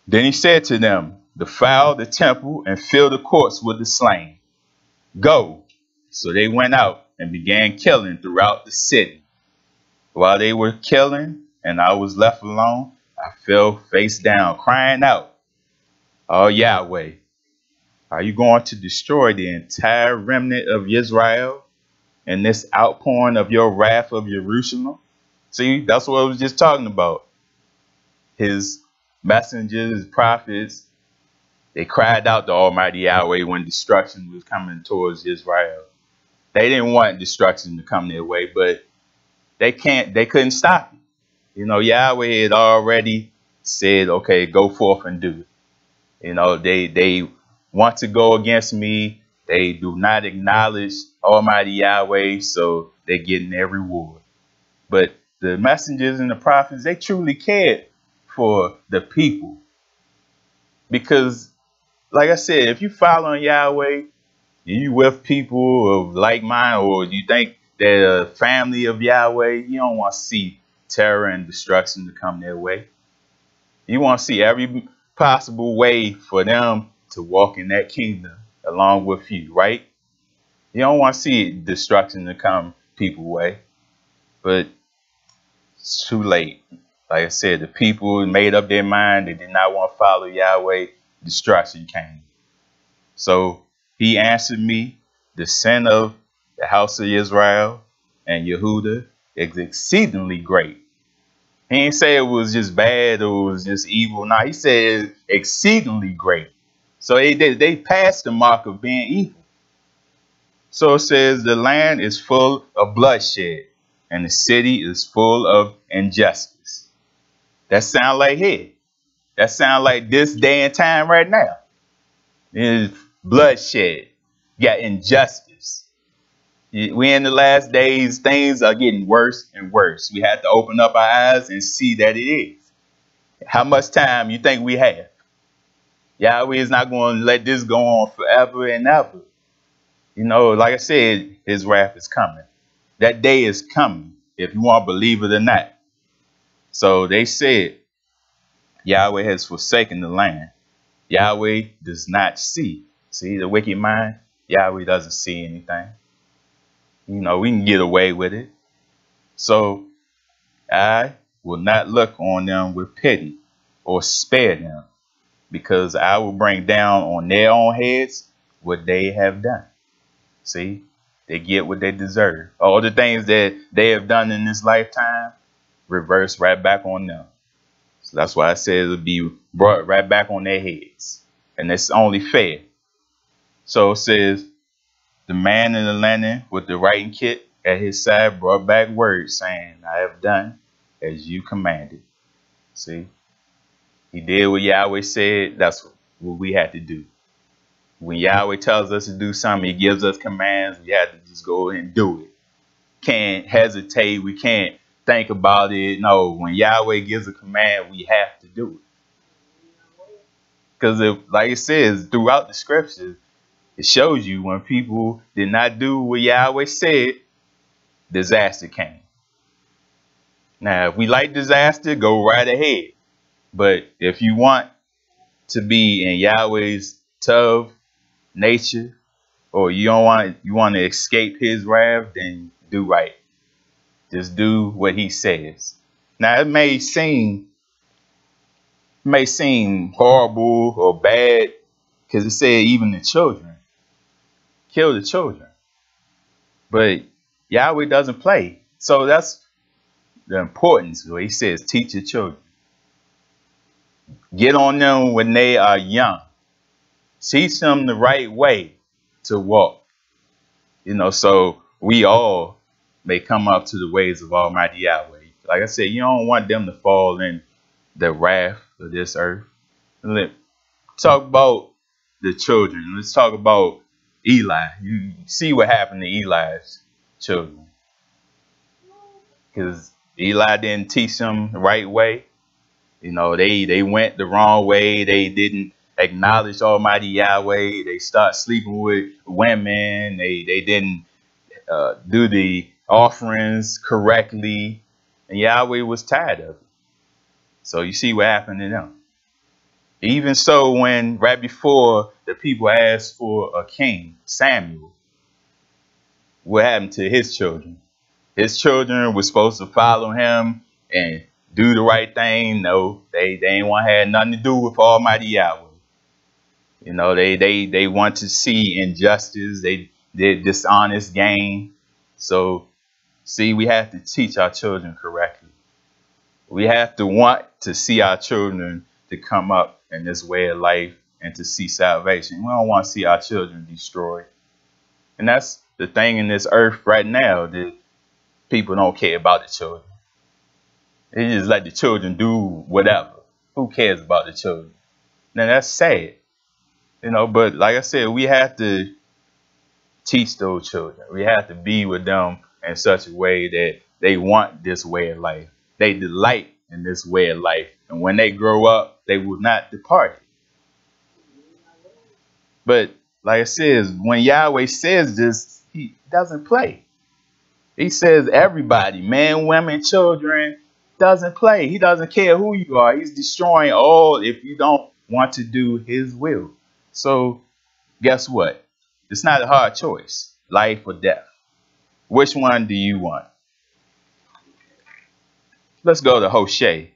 Then he said to them, defile the temple and fill the courts with the slain. Go, So they went out and began killing throughout the city. While they were killing and I was left alone, I fell face down, crying out, "Oh Yahweh, are you going to destroy the entire remnant of Israel in this outpouring of your wrath of Jerusalem?" See, that's what I was just talking about. His messengers, his prophets, they cried out to Almighty Yahweh when destruction was coming towards Israel. They didn't want destruction to come their way, but they couldn't stop it. Yahweh had already said, okay, go forth and do it. They want to go against me. They do not acknowledge Almighty Yahweh, so they're getting their reward. But the messengers and the prophets, they truly cared for the people. Because, like I said, if you following Yahweh, you with people of like mind, or you think they're a family of Yahweh, you don't want to see terror and destruction to come their way. You want to see every possible way for them to walk in that kingdom along with you, right? You don't want to see destruction to come people's way. But it's too late. Like I said, the people made up their mind. They did not want to follow Yahweh. Destruction came. So he answered me, the sin of the house of Israel and Yehuda is exceedingly great. He didn't say it was just bad or it was just evil. No, he said it's exceedingly great. So they passed the mark of being evil. So it says the land is full of bloodshed and the city is full of injustice. That sound like here. That sound like this day and time right now. There's bloodshed. You got injustice. We in the last days, things are getting worse and worse. We have to open up our eyes and see that it is. How much time you think we have? Yahweh is not going to let this go on forever and ever. Like I said, his wrath is coming. That day is coming, if you want to believe it or not. So they said, Yahweh has forsaken the land. Yahweh does not see. See, the wicked mind, Yahweh doesn't see anything. We can get away with it. So I will not look on them with pity or spare them, because I will bring down on their own heads what they have done. See, they get what they deserve. All the things that they have done in this lifetime, reverse right back on them. So that's why I said it'll be brought right back on their heads. And it's only fair. So it says, the man in the linen with the writing kit at his side brought back word saying, I have done as you commanded. See, he did what Yahweh said. That's what we had to do. When Yahweh tells us to do something, he gives us commands. We have to just go and do it. Can't hesitate. We can't think about it. No, when Yahweh gives a command, we have to do it. Because like it says throughout the scriptures, it shows you when people did not do what Yahweh said, disaster came. Now, if we like disaster, go right ahead. But if you want to be in Yahweh's tov nature, or you want to escape his wrath, then do right. Just do what he says. Now, it may seem horrible or bad, because it said even the children. Kill the children. But Yahweh doesn't play. So that's the importance where he says, teach your children. Get on them when they are young. Teach them the right way to walk. So we all may come up to the ways of Almighty Yahweh. Like I said, you don't want them to fall in the wrath of this earth. Let's talk about the children. Let's talk about Eli. You see what happened to Eli's children. Because Eli didn't teach them the right way. They went the wrong way. They didn't acknowledge Almighty Yahweh. They start sleeping with women. They didn't do the offerings correctly. And Yahweh was tired of it. So you see what happened to them. Even so, when right before the people asked for a king, Samuel, what happened to his children? His children were supposed to follow him and do the right thing. No, they ain't want to have nothing to do with Almighty Yahweh. You know, they want to see injustice. They did dishonest gain. So, see, we have to teach our children correctly. We have to want to see our children to come up in this way of life and to see salvation. We don't want to see our children destroyed. And that's the thing in this earth right now, that people don't care about the children. They just let the children do whatever. Who cares about the children? Now that's sad. You know, but like I said, we have to teach those children. We have to be with them in such a way that they want this way of life. They delight in this way of life. And when they grow up, they will not depart it. But like I said, when Yahweh says this, he doesn't play. He says everybody, men, women, children, doesn't play. He doesn't care who you are. He's destroying all if you don't want to do his will. So guess what? It's not a hard choice, life or death. Which one do you want? Let's go to Hosea.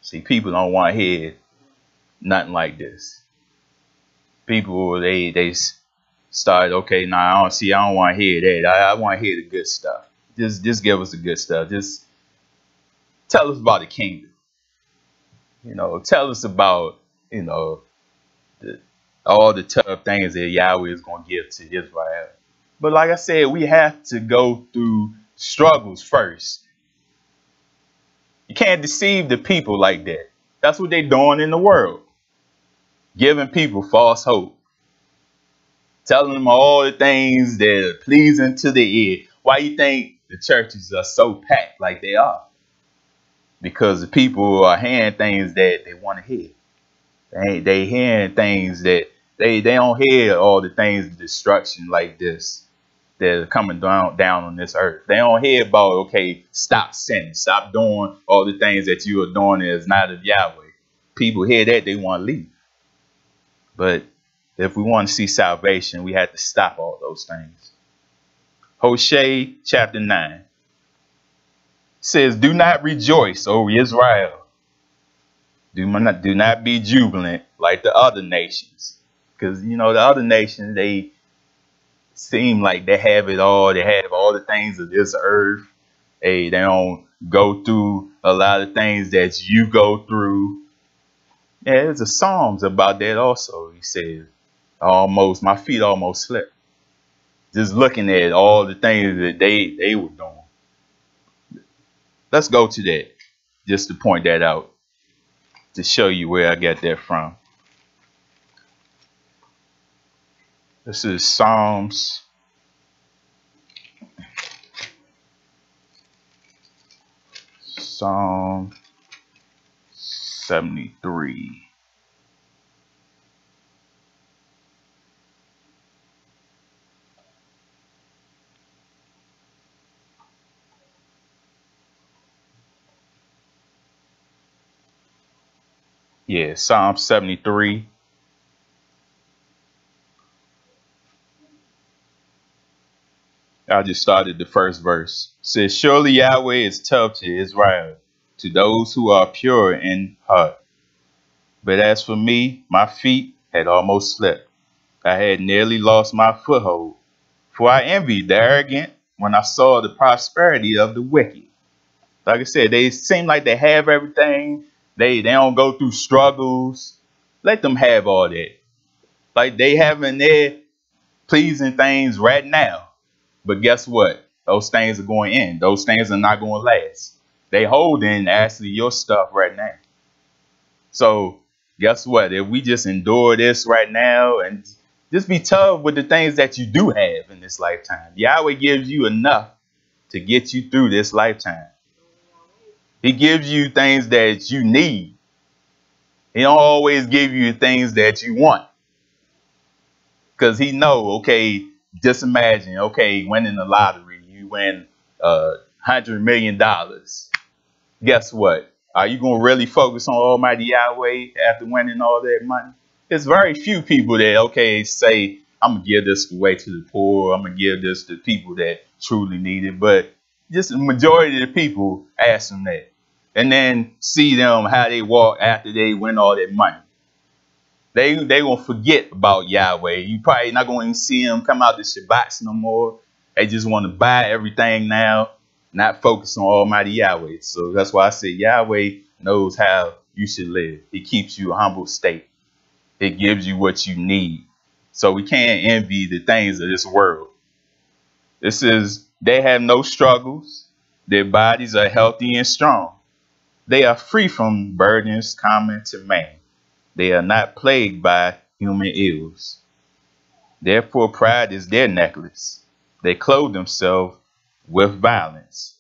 See, people don't want to hear nothing like this. People, they start, okay, nah, I don't want to hear that. I want to hear the good stuff. Just give us the good stuff. Just tell us about the kingdom. You know, tell us about, you know, all the tough things that Yahweh is going to give to Israel. But like I said, we have to go through struggles first. You can't deceive the people like that. That's what they're doing in the world. Giving people false hope. Telling them all the things that are pleasing to the ear. Why you think the churches are so packed like they are? Because the people are hearing things that they want to hear. They hearing things that they don't hear all the things of destruction like this that are coming down on this earth. They don't hear about, okay, stop sinning, stop doing all the things that you are doing that is not of Yahweh. People hear that, they want to leave. But if we want to see salvation, we have to stop all those things. Hosea chapter 9 says, do not rejoice, O Israel. Do not be jubilant like the other nations. Because, you know, the other nations, they seem like they have it all. They have all the things of this earth. They don't go through a lot of things that you go through. Yeah, there's a Psalms about that also. He said, my feet almost slipped. Just looking at all the things that they were doing. Let's go to that, just to point that out, to show you where I got that from. This is Psalms Psalm 73. Yeah, Psalm 73. I just started the first verse. It says, surely Yahweh is tough to Israel, to those who are pure in heart. But as for me, my feet had almost slipped. I had nearly lost my foothold. For I envied the arrogant when I saw the prosperity of the wicked. Like I said, they seem like they have everything. They don't go through struggles. Let them have all that. Like they having their pleasing things right now. But guess what? Those things are going to end. Those things are not going to last. They holding actually your stuff right now. So guess what? If we just endure this right now and just be tough with the things that you do have in this lifetime. Yahweh gives you enough to get you through this lifetime. He gives you things that you need. He don't always give you things that you want. Because he know, okay, just imagine, okay, winning the lottery, you win $100 million. Guess what? Are you going to really focus on Almighty Yahweh after winning all that money? It's very few people that, okay, say, I'm going to give this away to the poor. I'm going to give this to people that truly need it. But just the majority of the people ask them that. And then see them, how they walk after they win all that money. They going to forget about Yahweh. You probably not going to see them come out to Shabbats no more. They just want to buy everything now, not focus on Almighty Yahweh. So that's why I say Yahweh knows how you should live. He keeps you a humble state. It gives you what you need. So we can't envy the things of this world. This is, they have no struggles. Their bodies are healthy and strong. They are free from burdens common to man. They are not plagued by human ills. Therefore, pride is their necklace. They clothe themselves with violence.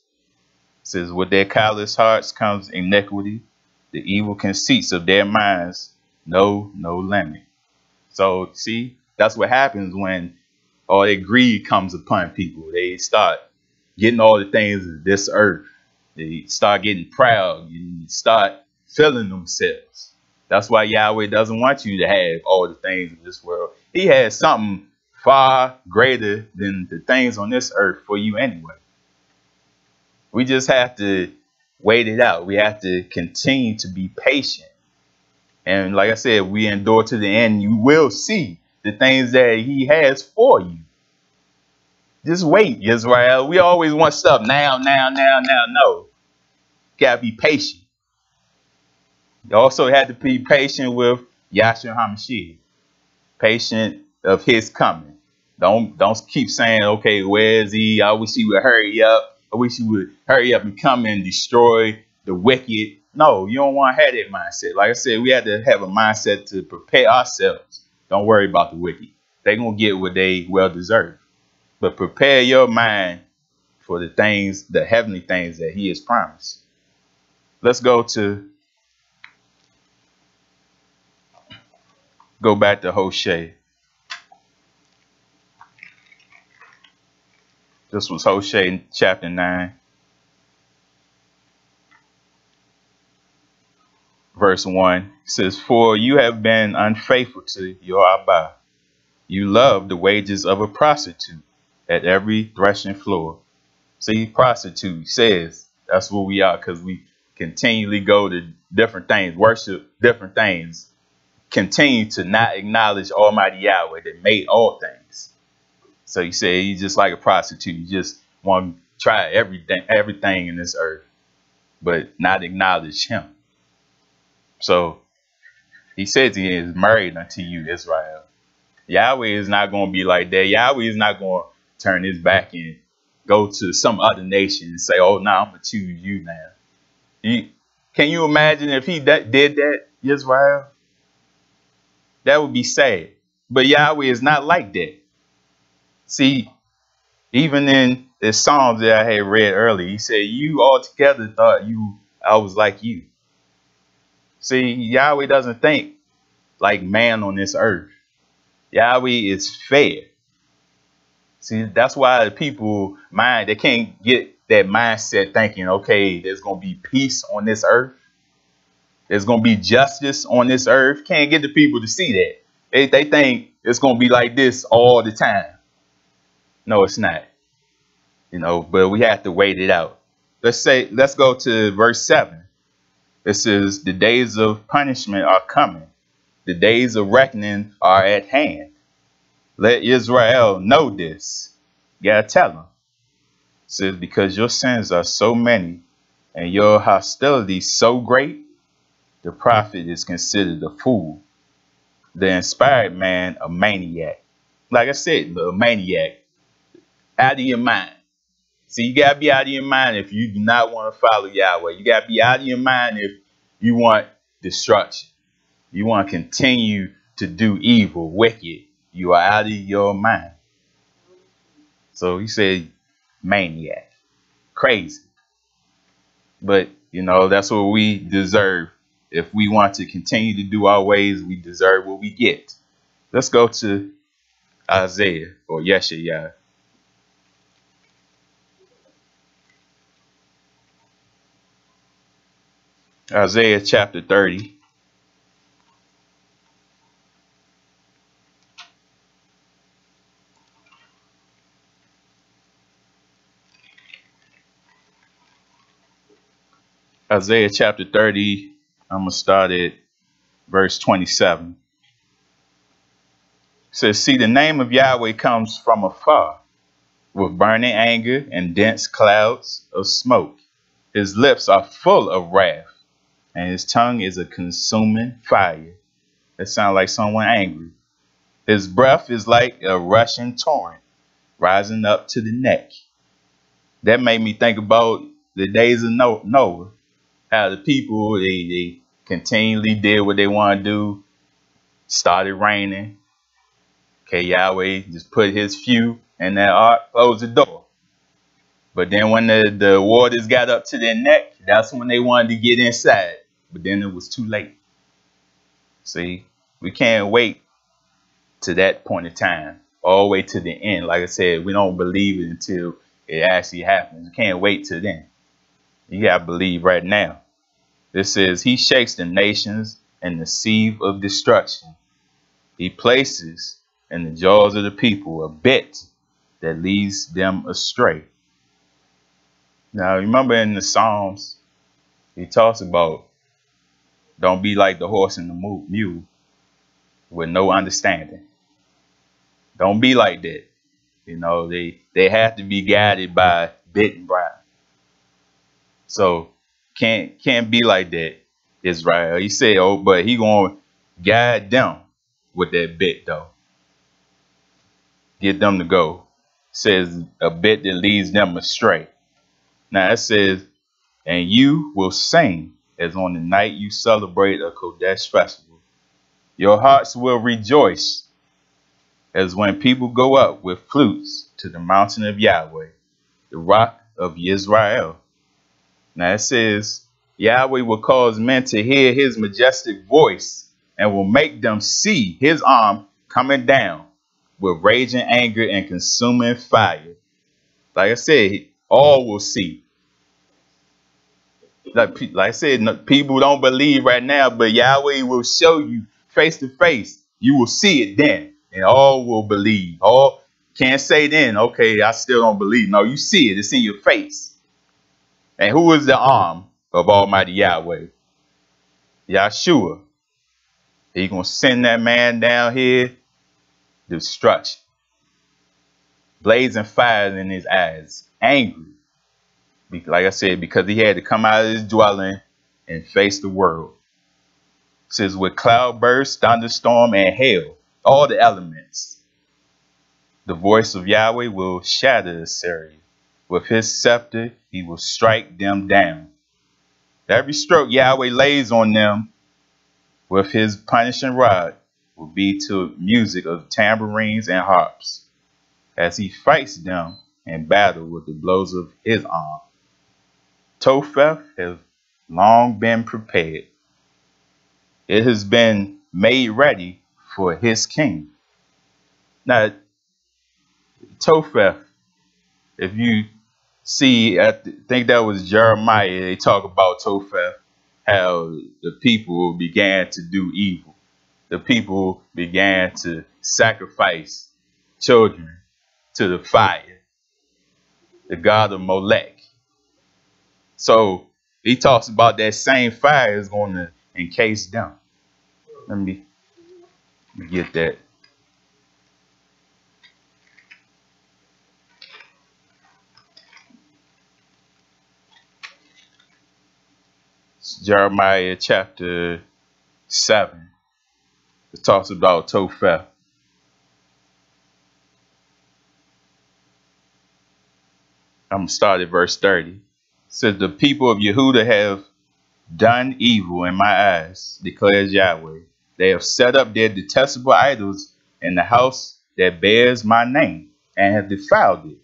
It says, with their callous hearts comes iniquity. The evil conceits of their minds know no limit. So, see, that's what happens when all that greed comes upon people. They start getting all the things of this earth. They start getting proud and start feeling themselves. That's why Yahweh doesn't want you to have all the things of this world. He has something far greater than the things on this earth for you anyway. We just have to wait it out. We have to continue to be patient. And like I said, we endure to the end. You will see the things that he has for you. Just wait, Israel. We always want stuff now. No. You gotta be patient. You also have to be patient with Yahshua HaMashiach. Patient of his coming. Don't keep saying, okay, where is he? I wish he would hurry up. I wish he would hurry up and come and destroy the wicked. No, you don't want to have that mindset. Like I said, we have to have a mindset to prepare ourselves. Don't worry about the wicked. They're going to get what they well deserve. But prepare your mind for the things, the heavenly things that he has promised. Let's go back to Hosea. This was Hosea chapter 9. Verse 1 it says, for you have been unfaithful to your Abba. You love the wages of a prostitute at every threshing floor. See, prostitute says that's what we are, because we continually go to different things, worship different things, continue to not acknowledge Almighty Yahweh that made all things. So you say you just like a prostitute. You just want to try everything in this earth, but not acknowledge him. So he says he is married unto you, Israel. Yahweh is not going to be like that. Yahweh is not going to turn his back and go to some other nation and say, oh, now I'm going to choose you now. Can you imagine if he did that, Israel? That would be sad. But Yahweh is not like that. See, even in the Psalms that I had read earlier, he said, you altogether thought I was like you. See, Yahweh doesn't think like man on this earth. Yahweh is fair. See, that's why the people they can't get that mindset thinking, okay, there's going to be peace on this earth. There's going to be justice on this earth. Can't get the people to see that. They think it's going to be like this all the time. No, it's not. But we have to wait it out. Let's go to verse 7. It says, the days of punishment are coming. The days of reckoning are at hand. Let Israel know this. You gotta tell them. It says, because your sins are so many and your hostility so great, the prophet is considered a fool. The inspired man, a maniac. Like I said, a maniac. Out of your mind. See, you gotta be out of your mind if you do not want to follow Yahweh. You gotta be out of your mind if you want destruction. You want to continue to do evil, wicked. You are out of your mind. So he said, maniac, crazy. But, that's what we deserve. If we want to continue to do our ways, we deserve what we get. Let's go to Isaiah or Yeshayah. Isaiah chapter 30. Isaiah chapter 30, I'm going to start at verse 27. It says, see, the name of Yahweh comes from afar, with burning anger and dense clouds of smoke. His lips are full of wrath, and his tongue is a consuming fire. That sounds like someone angry. His breath is like a rushing torrent, rising up to the neck. That made me think about the days of Noah. How the people, they continually did what they want to do. Started raining. Okay, Yahweh just put his few in that ark, closed the door. But then when the waters got up to their neck, that's when they wanted to get inside. But then it was too late. See, we can't wait to that point in time, all the way to the end. Like I said, we don't believe it until it actually happens. We can't wait till then. You got to believe right now. This says, he shakes the nations in the sieve of destruction. He places in the jaws of the people a bit that leads them astray. Now, remember in the Psalms, he talks about don't be like the horse and the mule with no understanding. Don't be like that. You know, they have to be guided by bit and bridle. So can't be like that, Israel. He said, oh, but he gonna guide them with that bit though. Get them to go. Says a bit that leads them astray. Now it says, and you will sing as on the night you celebrate a Kodesh festival. Your hearts will rejoice as when people go up with flutes to the mountain of Yahweh, the rock of Israel. Now it says, Yahweh will cause men to hear his majestic voice and will make them see his arm coming down with raging anger and consuming fire. Like I said, all will see. Like I said, people don't believe right now, but Yahweh will show you face to face. You will see it then, and all will believe. All can't say then, okay, I still don't believe. No, you see it. It's in your face. And who is the arm of Almighty Yahweh? Yahshua. He gonna send that man down here, destruction. Blazing fires in his eyes, angry. Like I said, because he had to come out of his dwelling and face the world. It says with cloudburst, thunderstorm, and hail, all the elements. The voice of Yahweh will shatter Assyria. With his scepter, he will strike them down. Every stroke Yahweh lays on them with his punishing rod will be to music of tambourines and harps, as he fights them in battle with the blows of his arm. Topheth has long been prepared. It has been made ready for his king. Now, Topheth, if you see, I think that was Jeremiah, they talk about Topheth, how the people began to do evil. The people began to sacrifice children to the fire, the god of Molech. So he talks about that same fire is going to encase them. Let me get that. It's Jeremiah chapter 7. It talks about Topheth. I'm going to start at verse 30. It says, the people of Yehuda have done evil in my eyes, declares Yahweh. They have set up their detestable idols in the house that bears my name and have defiled it.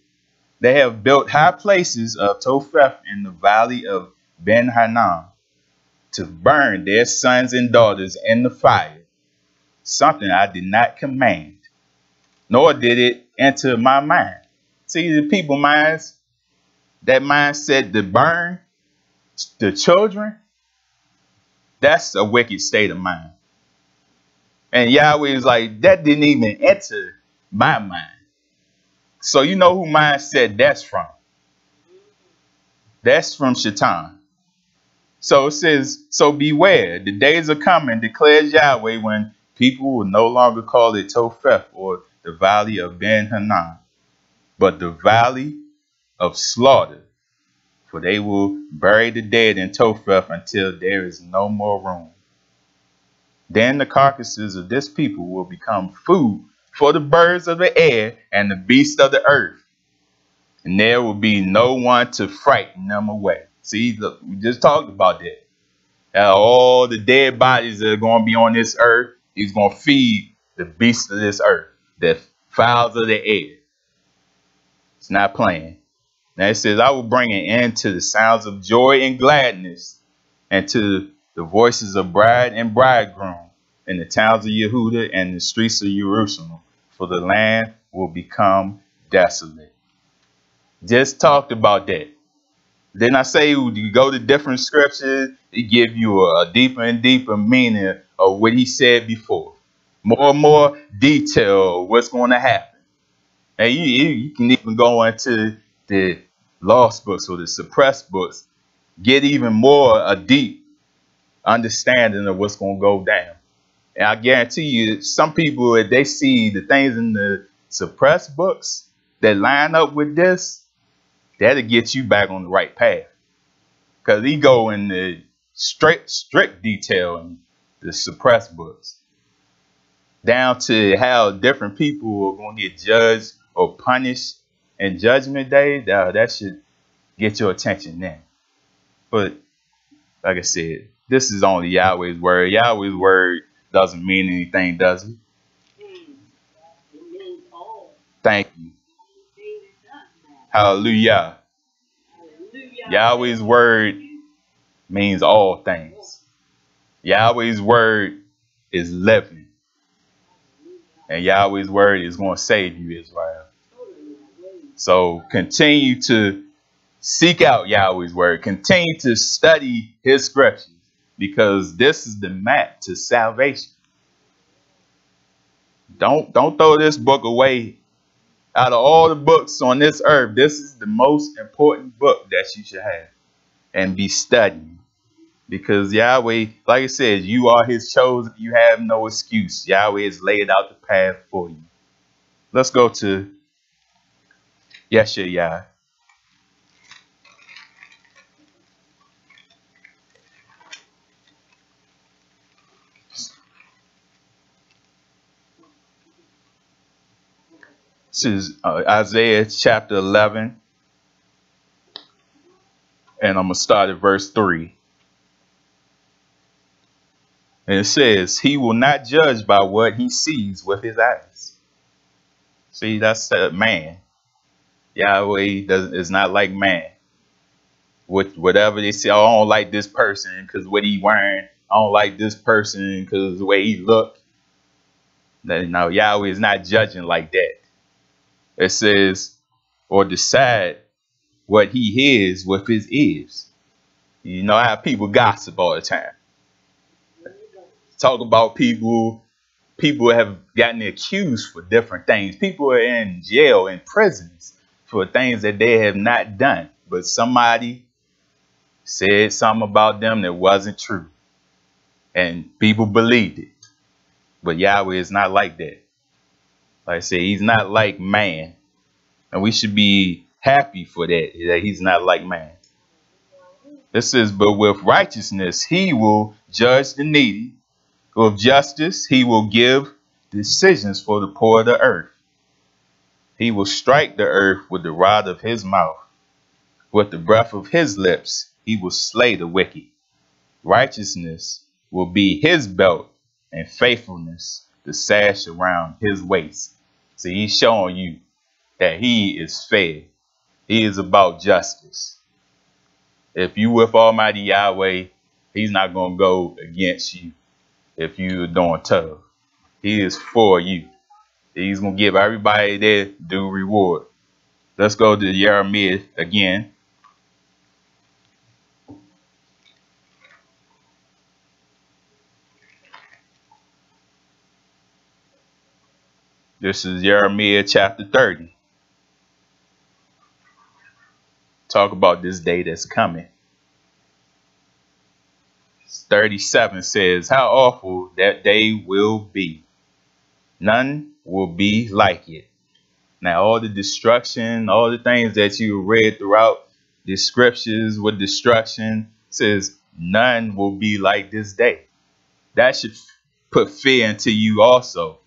They have built high places of Topheth in the valley of Ben Hanam to burn their sons and daughters in the fire, something I did not command, nor did it enter my mind. See, the people minds, that mindset to burn the children, that's a wicked state of mind. And Yahweh is like, that didn't even enter my mind. So you know who mindset that's from? That's from Shaitan. So it says, so beware, the days are coming, declares Yahweh, when people will no longer call it Topheth or the valley of Ben Hanan, but the valley of slaughter. For they will bury the dead in Topheth until there is no more room. Then the carcasses of this people will become food for the birds of the air and the beasts of the earth. And there will be no one to frighten them away. See, look, we just talked about that. All the dead bodies that are going to be on this earth, he's going to feed the beasts of this earth, the fowls of the air. It's not playing. Now it says, I will bring an end to the sounds of joy and gladness, and to the voices of bride and bridegroom in the towns of Yehuda and the streets of Jerusalem, for the land will become desolate. Just talked about that. Then I say you go to different scriptures, it give you a deeper and deeper meaning of what he said before. More and more detail of what's going to happen. And you can even go into the lost books or the suppressed books, get even more a deep understanding of what's going to go down. And I guarantee you, some people, if they see the things in the suppressed books that line up with this, that'll get you back on the right path. Because he go in the strict detail in the suppressed books, down to how different people are going to get judged or punished in Judgment Day. That should get your attention then. But like I said, this is only Yahweh's word. Yahweh's word doesn't mean anything, does it? Thank you. Hallelujah. Yahweh's word means all things. Yahweh's word is living. And Yahweh's word is going to save you, Israel. So continue to seek out Yahweh's word. Continue to study his scriptures, because this is the map to salvation. Don't throw this book away. Out of all the books on this earth, this is the most important book that you should have and be studying. Because Yahweh, like I said, you are his chosen. You have no excuse. Yahweh has laid out the path for you. Let's go to Yeshua. This is Isaiah chapter 11. And I'm going to start at verse 3. And it says, he will not judge by what he sees with his eyes. See, that's man. Yahweh is not like man. With whatever they say, oh, I don't like this person because what he wearing. I don't like this person because the way he look. No, Yahweh is not judging like that. It says, or decide what he hears with his ears. You know how people gossip all the time. Talk about people. People have gotten accused for different things. People are in jail, in prisons for things that they have not done. But somebody said something about them that wasn't true. And people believed it. But Yahweh is not like that. Like I said, he's not like man. And we should be happy for that he's not like man. It says, but with righteousness, he will judge the needy. With justice, he will give decisions for the poor of the earth. He will strike the earth with the rod of his mouth. With the breath of his lips, he will slay the wicked. Righteousness will be his belt, and faithfulness the sash around his waist. See, he's showing you that he is fair. He is about justice. If you with Almighty Yahweh, he's not going to go against you. If you're doing tough, he is for you. He's going to give everybody their due reward. Let's go to Jeremiah again. This is Jeremiah chapter 30. Talk about this day that's coming. 37 says, how awful that day will be. None will be like it. Now, all the destruction, all the things that you read throughout the scriptures with destruction says none will be like this day. That should put fear into you also.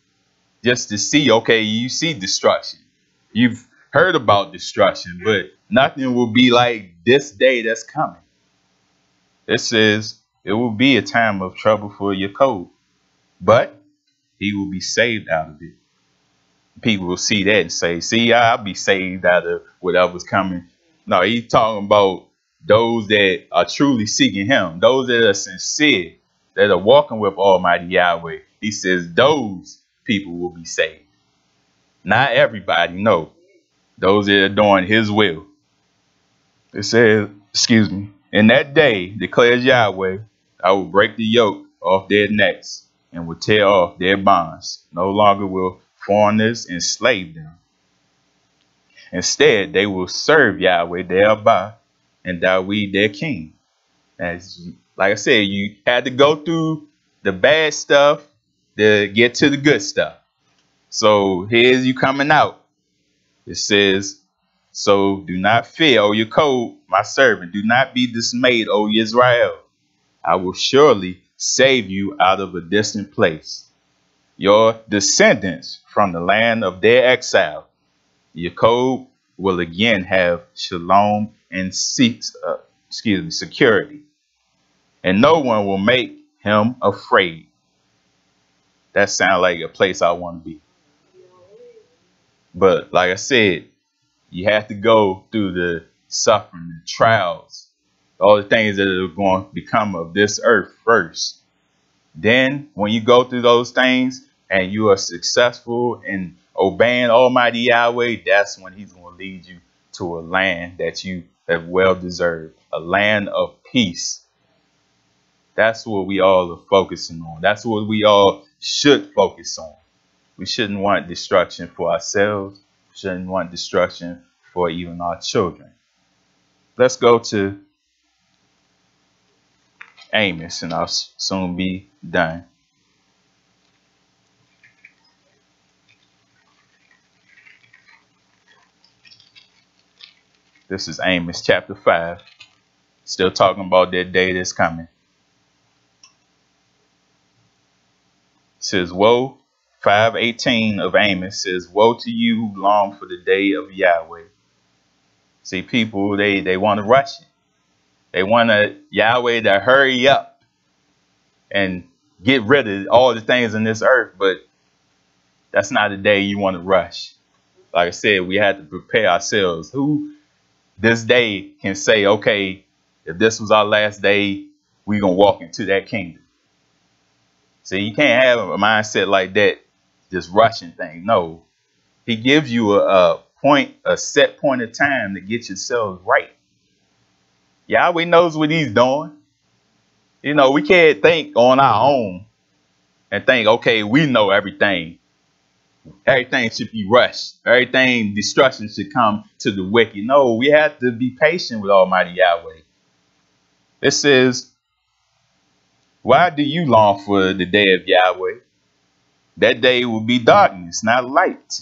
Just to see, okay, you see destruction. You've heard about destruction, but nothing will be like this day that's coming. It says it will be a time of trouble for your coat, but he will be saved out of it. People will see that and say, see, I'll be saved out of whatever's coming. No, he's talking about those that are truly seeking him, those that are sincere, that are walking with Almighty Yahweh. He says those people will be saved. Not everybody, no. Those that are doing his will. It says, excuse me, in that day, declares Yahweh, I will break the yoke off their necks and will tear off their bonds. No longer will foreigners enslave them. Instead, they will serve Yahweh thereby and Dawid their king. As like I said, you had to go through the bad stuff to get to the good stuff. So here's you coming out. It says, so do not fear, O Yaakov, my servant. Do not be dismayed, O Israel. I will surely save you out of a distant place, your descendants from the land of their exile. Yaakov will again have shalom and security, and no one will make him afraid. That sounds like a place I want to be. But like I said, you have to go through the suffering, the trials, all the things that are going to become of this earth first. Then when you go through those things and you are successful in obeying Almighty Yahweh, that's when he's going to lead you to a land that you have well deserved, a land of peace. That's what we all are focusing on. That's what we all should focus on. We shouldn't want destruction for ourselves. We shouldn't want destruction for even our children. Let's go to Amos, and I'll soon be done. This is Amos chapter 5. Still talking about that day that's coming. It says, woe, 5:18 of Amos says, woe to you who long for the day of Yahweh. See, people, they want to rush it. They want Yahweh to hurry up and get rid of all the things in this earth, but that's not a day you want to rush. Like I said, we had to prepare ourselves. Who this day can say, okay, if this was our last day, we're going to walk into that kingdom. See, you can't have a mindset like that, just rushing things. No, he gives you a set point of time to get yourselves right. Yahweh knows what he's doing. You know, we can't think on our own and think, okay, we know everything. Everything should be rushed. Everything, destruction should come to the wicked. No, we have to be patient with Almighty Yahweh. It says, why do you long for the day of Yahweh? That day will be darkness, not light.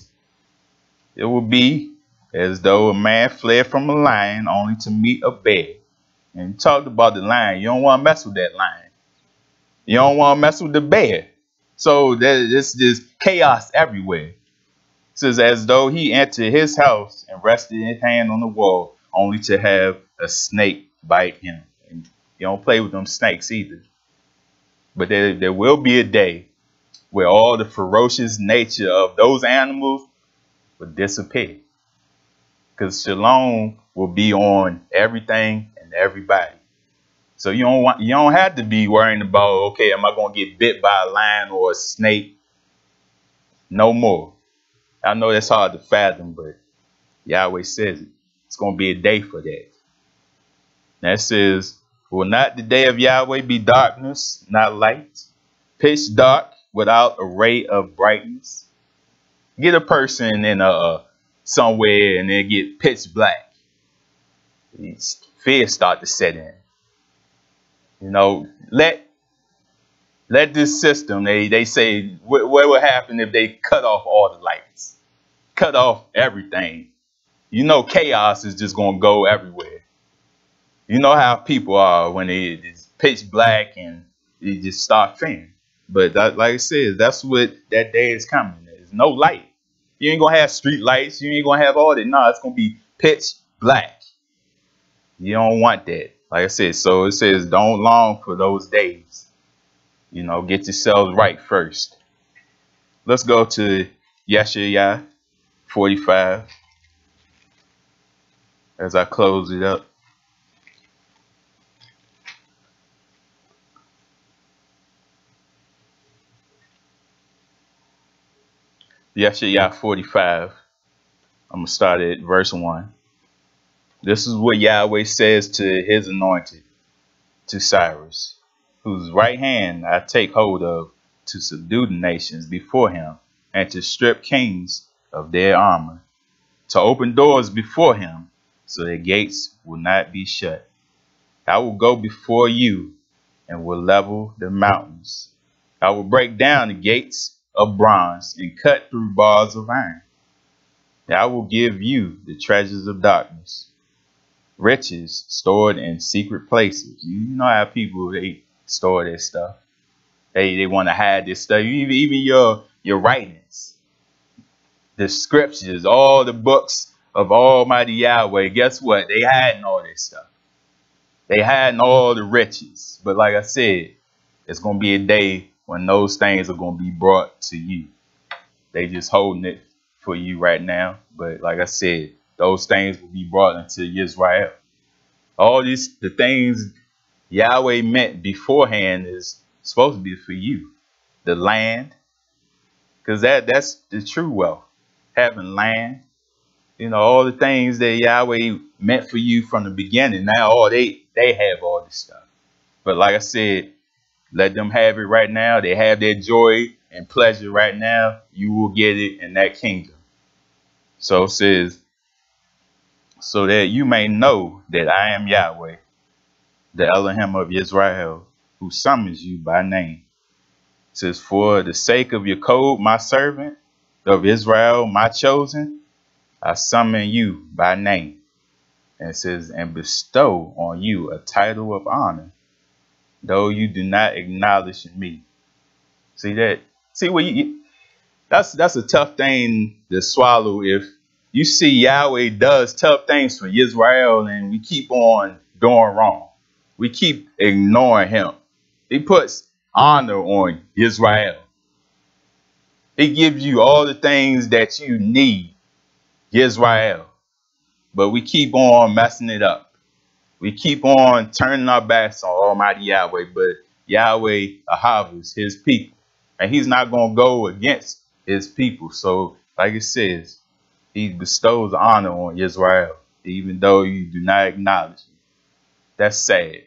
It will be as though a man fled from a lion only to meet a bear. And you talked about the lion. You don't want to mess with that lion. You don't want to mess with the bear. So there's just chaos everywhere. It says, as though he entered his house and rested his hand on the wall, only to have a snake bite him. And you don't play with them snakes either. But there will be a day where all the ferocious nature of those animals will disappear. Because shalom will be on everything and everybody. So you don't have to be worrying about, okay, am I going to get bit by a lion or a snake? No more. I know that's hard to fathom, but Yahweh says it. It's going to be a day for that. That says, will not the day of Yahweh be darkness, not light? Pitch dark without a ray of brightness? Get a person in somewhere and they get pitch black. Fear start to set in. You know, let this system, they say, what will happen if they cut off all the lights, cut off everything? You know, chaos is just going to go everywhere. You know how people are when it's pitch black and you just start fearing. But that, like I said, that's what that day is coming. There's no light. You ain't going to have street lights. You ain't going to have all that. No, it's going to be pitch black. You don't want that. Like I said, so it says don't long for those days. You know, get yourselves right first. Let's go to Yeshaya 45 as I close it up. Yeshaya 45. I'm going to start at verse 1. This is what Yahweh says to his anointed, to Cyrus, whose right hand I take hold of to subdue the nations before him and to strip kings of their armor, to open doors before him so their gates will not be shut. I will go before you and will level the mountains. I will break down the gates of bronze and cut through bars of iron. I will give you the treasures of darkness, riches stored in secret places. You know how people, they store their stuff. They want to hide this stuff. Even your writings, the scriptures, all the books of Almighty Yahweh. Guess what? They hiding all this stuff. They hiding all the riches. But like I said, it's going to be a day when those things are going to be brought to you. They just holding it for you right now. But like I said, those things will be brought into Israel. All these, the things Yahweh meant beforehand is supposed to be for you. The land, because that's the true wealth. Having land, you know, all the things that Yahweh meant for you from the beginning. Now, they have all this stuff. But like I said, let them have it right now. They have their joy and pleasure right now. You will get it in that kingdom. So it says, so that you may know that I am Yahweh, the Elohim of Israel, who summons you by name. It says, for the sake of your code, my servant, of Israel, my chosen, I summon you by name. And it says, and bestow on you a title of honor, though you do not acknowledge me. See that? See what that's a tough thing to swallow if you see Yahweh does tough things for Israel and we keep on doing wrong. We keep ignoring him. He puts honor on Israel. He gives you all the things that you need, Israel. But we keep on messing it up. We keep on turning our backs on Almighty Yahweh. But Yahweh ahavas his people. And he's not going to go against his people. So, like it says, he bestows honor on Israel, even though you do not acknowledge him. That's sad.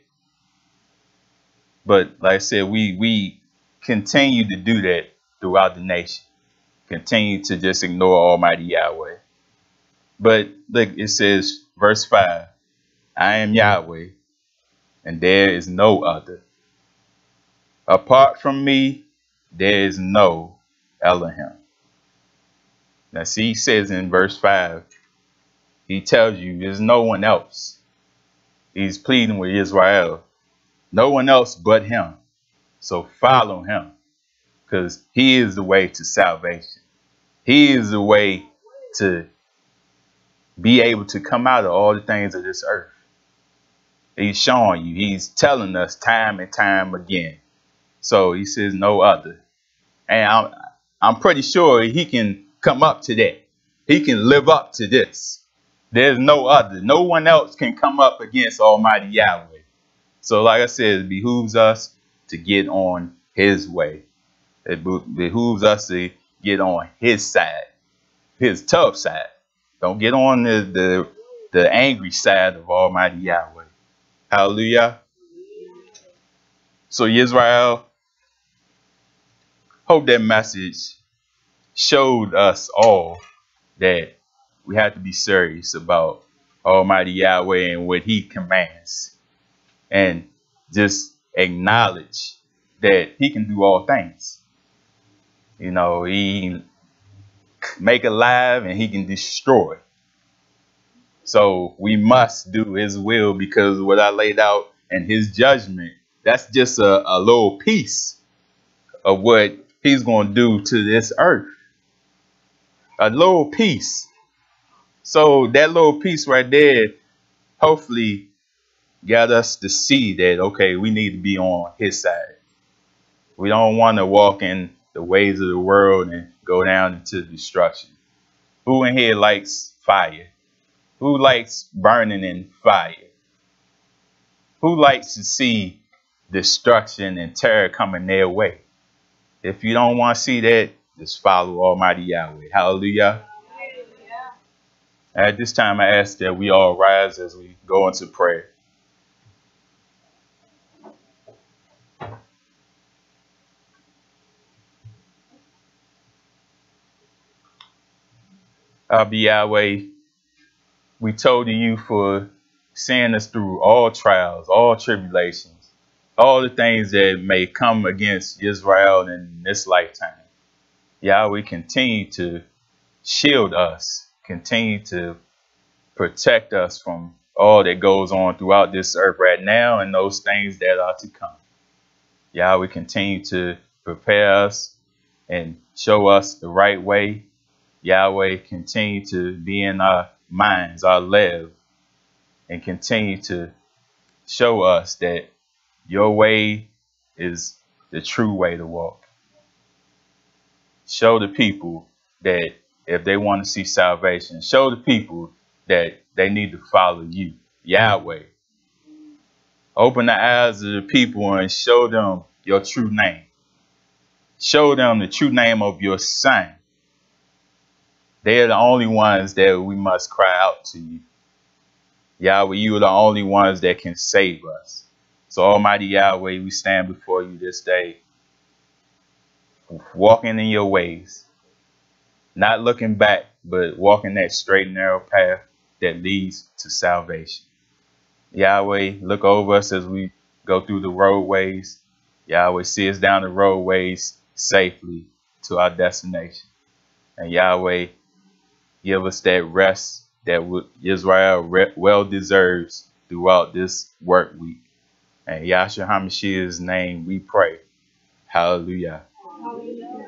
But like I said, we continue to do that throughout the nation. Continue to just ignore Almighty Yahweh. But look, it says, verse 5, I am Yahweh, and there is no other. Apart from me, there is no Elohim. Now see, he says in verse 5, he tells you there's no one else. He's pleading with Israel. No one else but him. So follow him, because he is the way to salvation. He is the way to be able to come out of all the things of this earth. He's showing you. He's telling us time and time again. So he says no other. And I'm pretty sure he can come up to that. He can live up to this. There's no other. No one else can come up against Almighty Yahweh. So like I said, it behooves us to get on his way. It behooves us to get on his side, his tough side. Don't get on the angry side of Almighty Yahweh. Hallelujah. So Israel, hope that message showed us all that we have to be serious about Almighty Yahweh and what he commands. And just acknowledge that he can do all things. You know, he make alive and he can destroy. So we must do his will, because what I laid out in his judgment, that's just a little piece of what he's going to do to this earth. A little piece. So that little piece right there, hopefully got us to see that, okay, we need to be on his side. We don't want to walk in the ways of the world and go down into destruction. Who in here likes fire? Who likes burning in fire? Who likes to see destruction and terror coming their way? If you don't want to see that, just follow Almighty Yahweh. Hallelujah. At this time, I ask that we all rise as we go into prayer. Yahweh, we told you for seeing us through all trials, all tribulations, all the things that may come against Israel in this lifetime. Yahweh, continue to shield us, continue to protect us from all that goes on throughout this earth right now and those things that are to come. Yahweh, continue to prepare us and show us the right way. Yahweh, continue to be in our minds, our lives, and continue to show us that your way is the true way to walk. Show the people that if they want to see salvation, show the people that they need to follow you, Yahweh. Open the eyes of the people and show them your true name. Show them the true name of your Son. They are the only ones that we must cry out to you. Yahweh, you are the only ones that can save us. So Almighty Yahweh, we stand before you this day, walking in your ways, not looking back, but walking that straight and narrow path that leads to salvation. Yahweh, look over us as we go through the roadways. Yahweh, see us down the roadways safely to our destination. And Yahweh, give us that rest that Israel well deserves throughout this work week. In Yahshua HaMashiach's name we pray. Hallelujah. Hallelujah.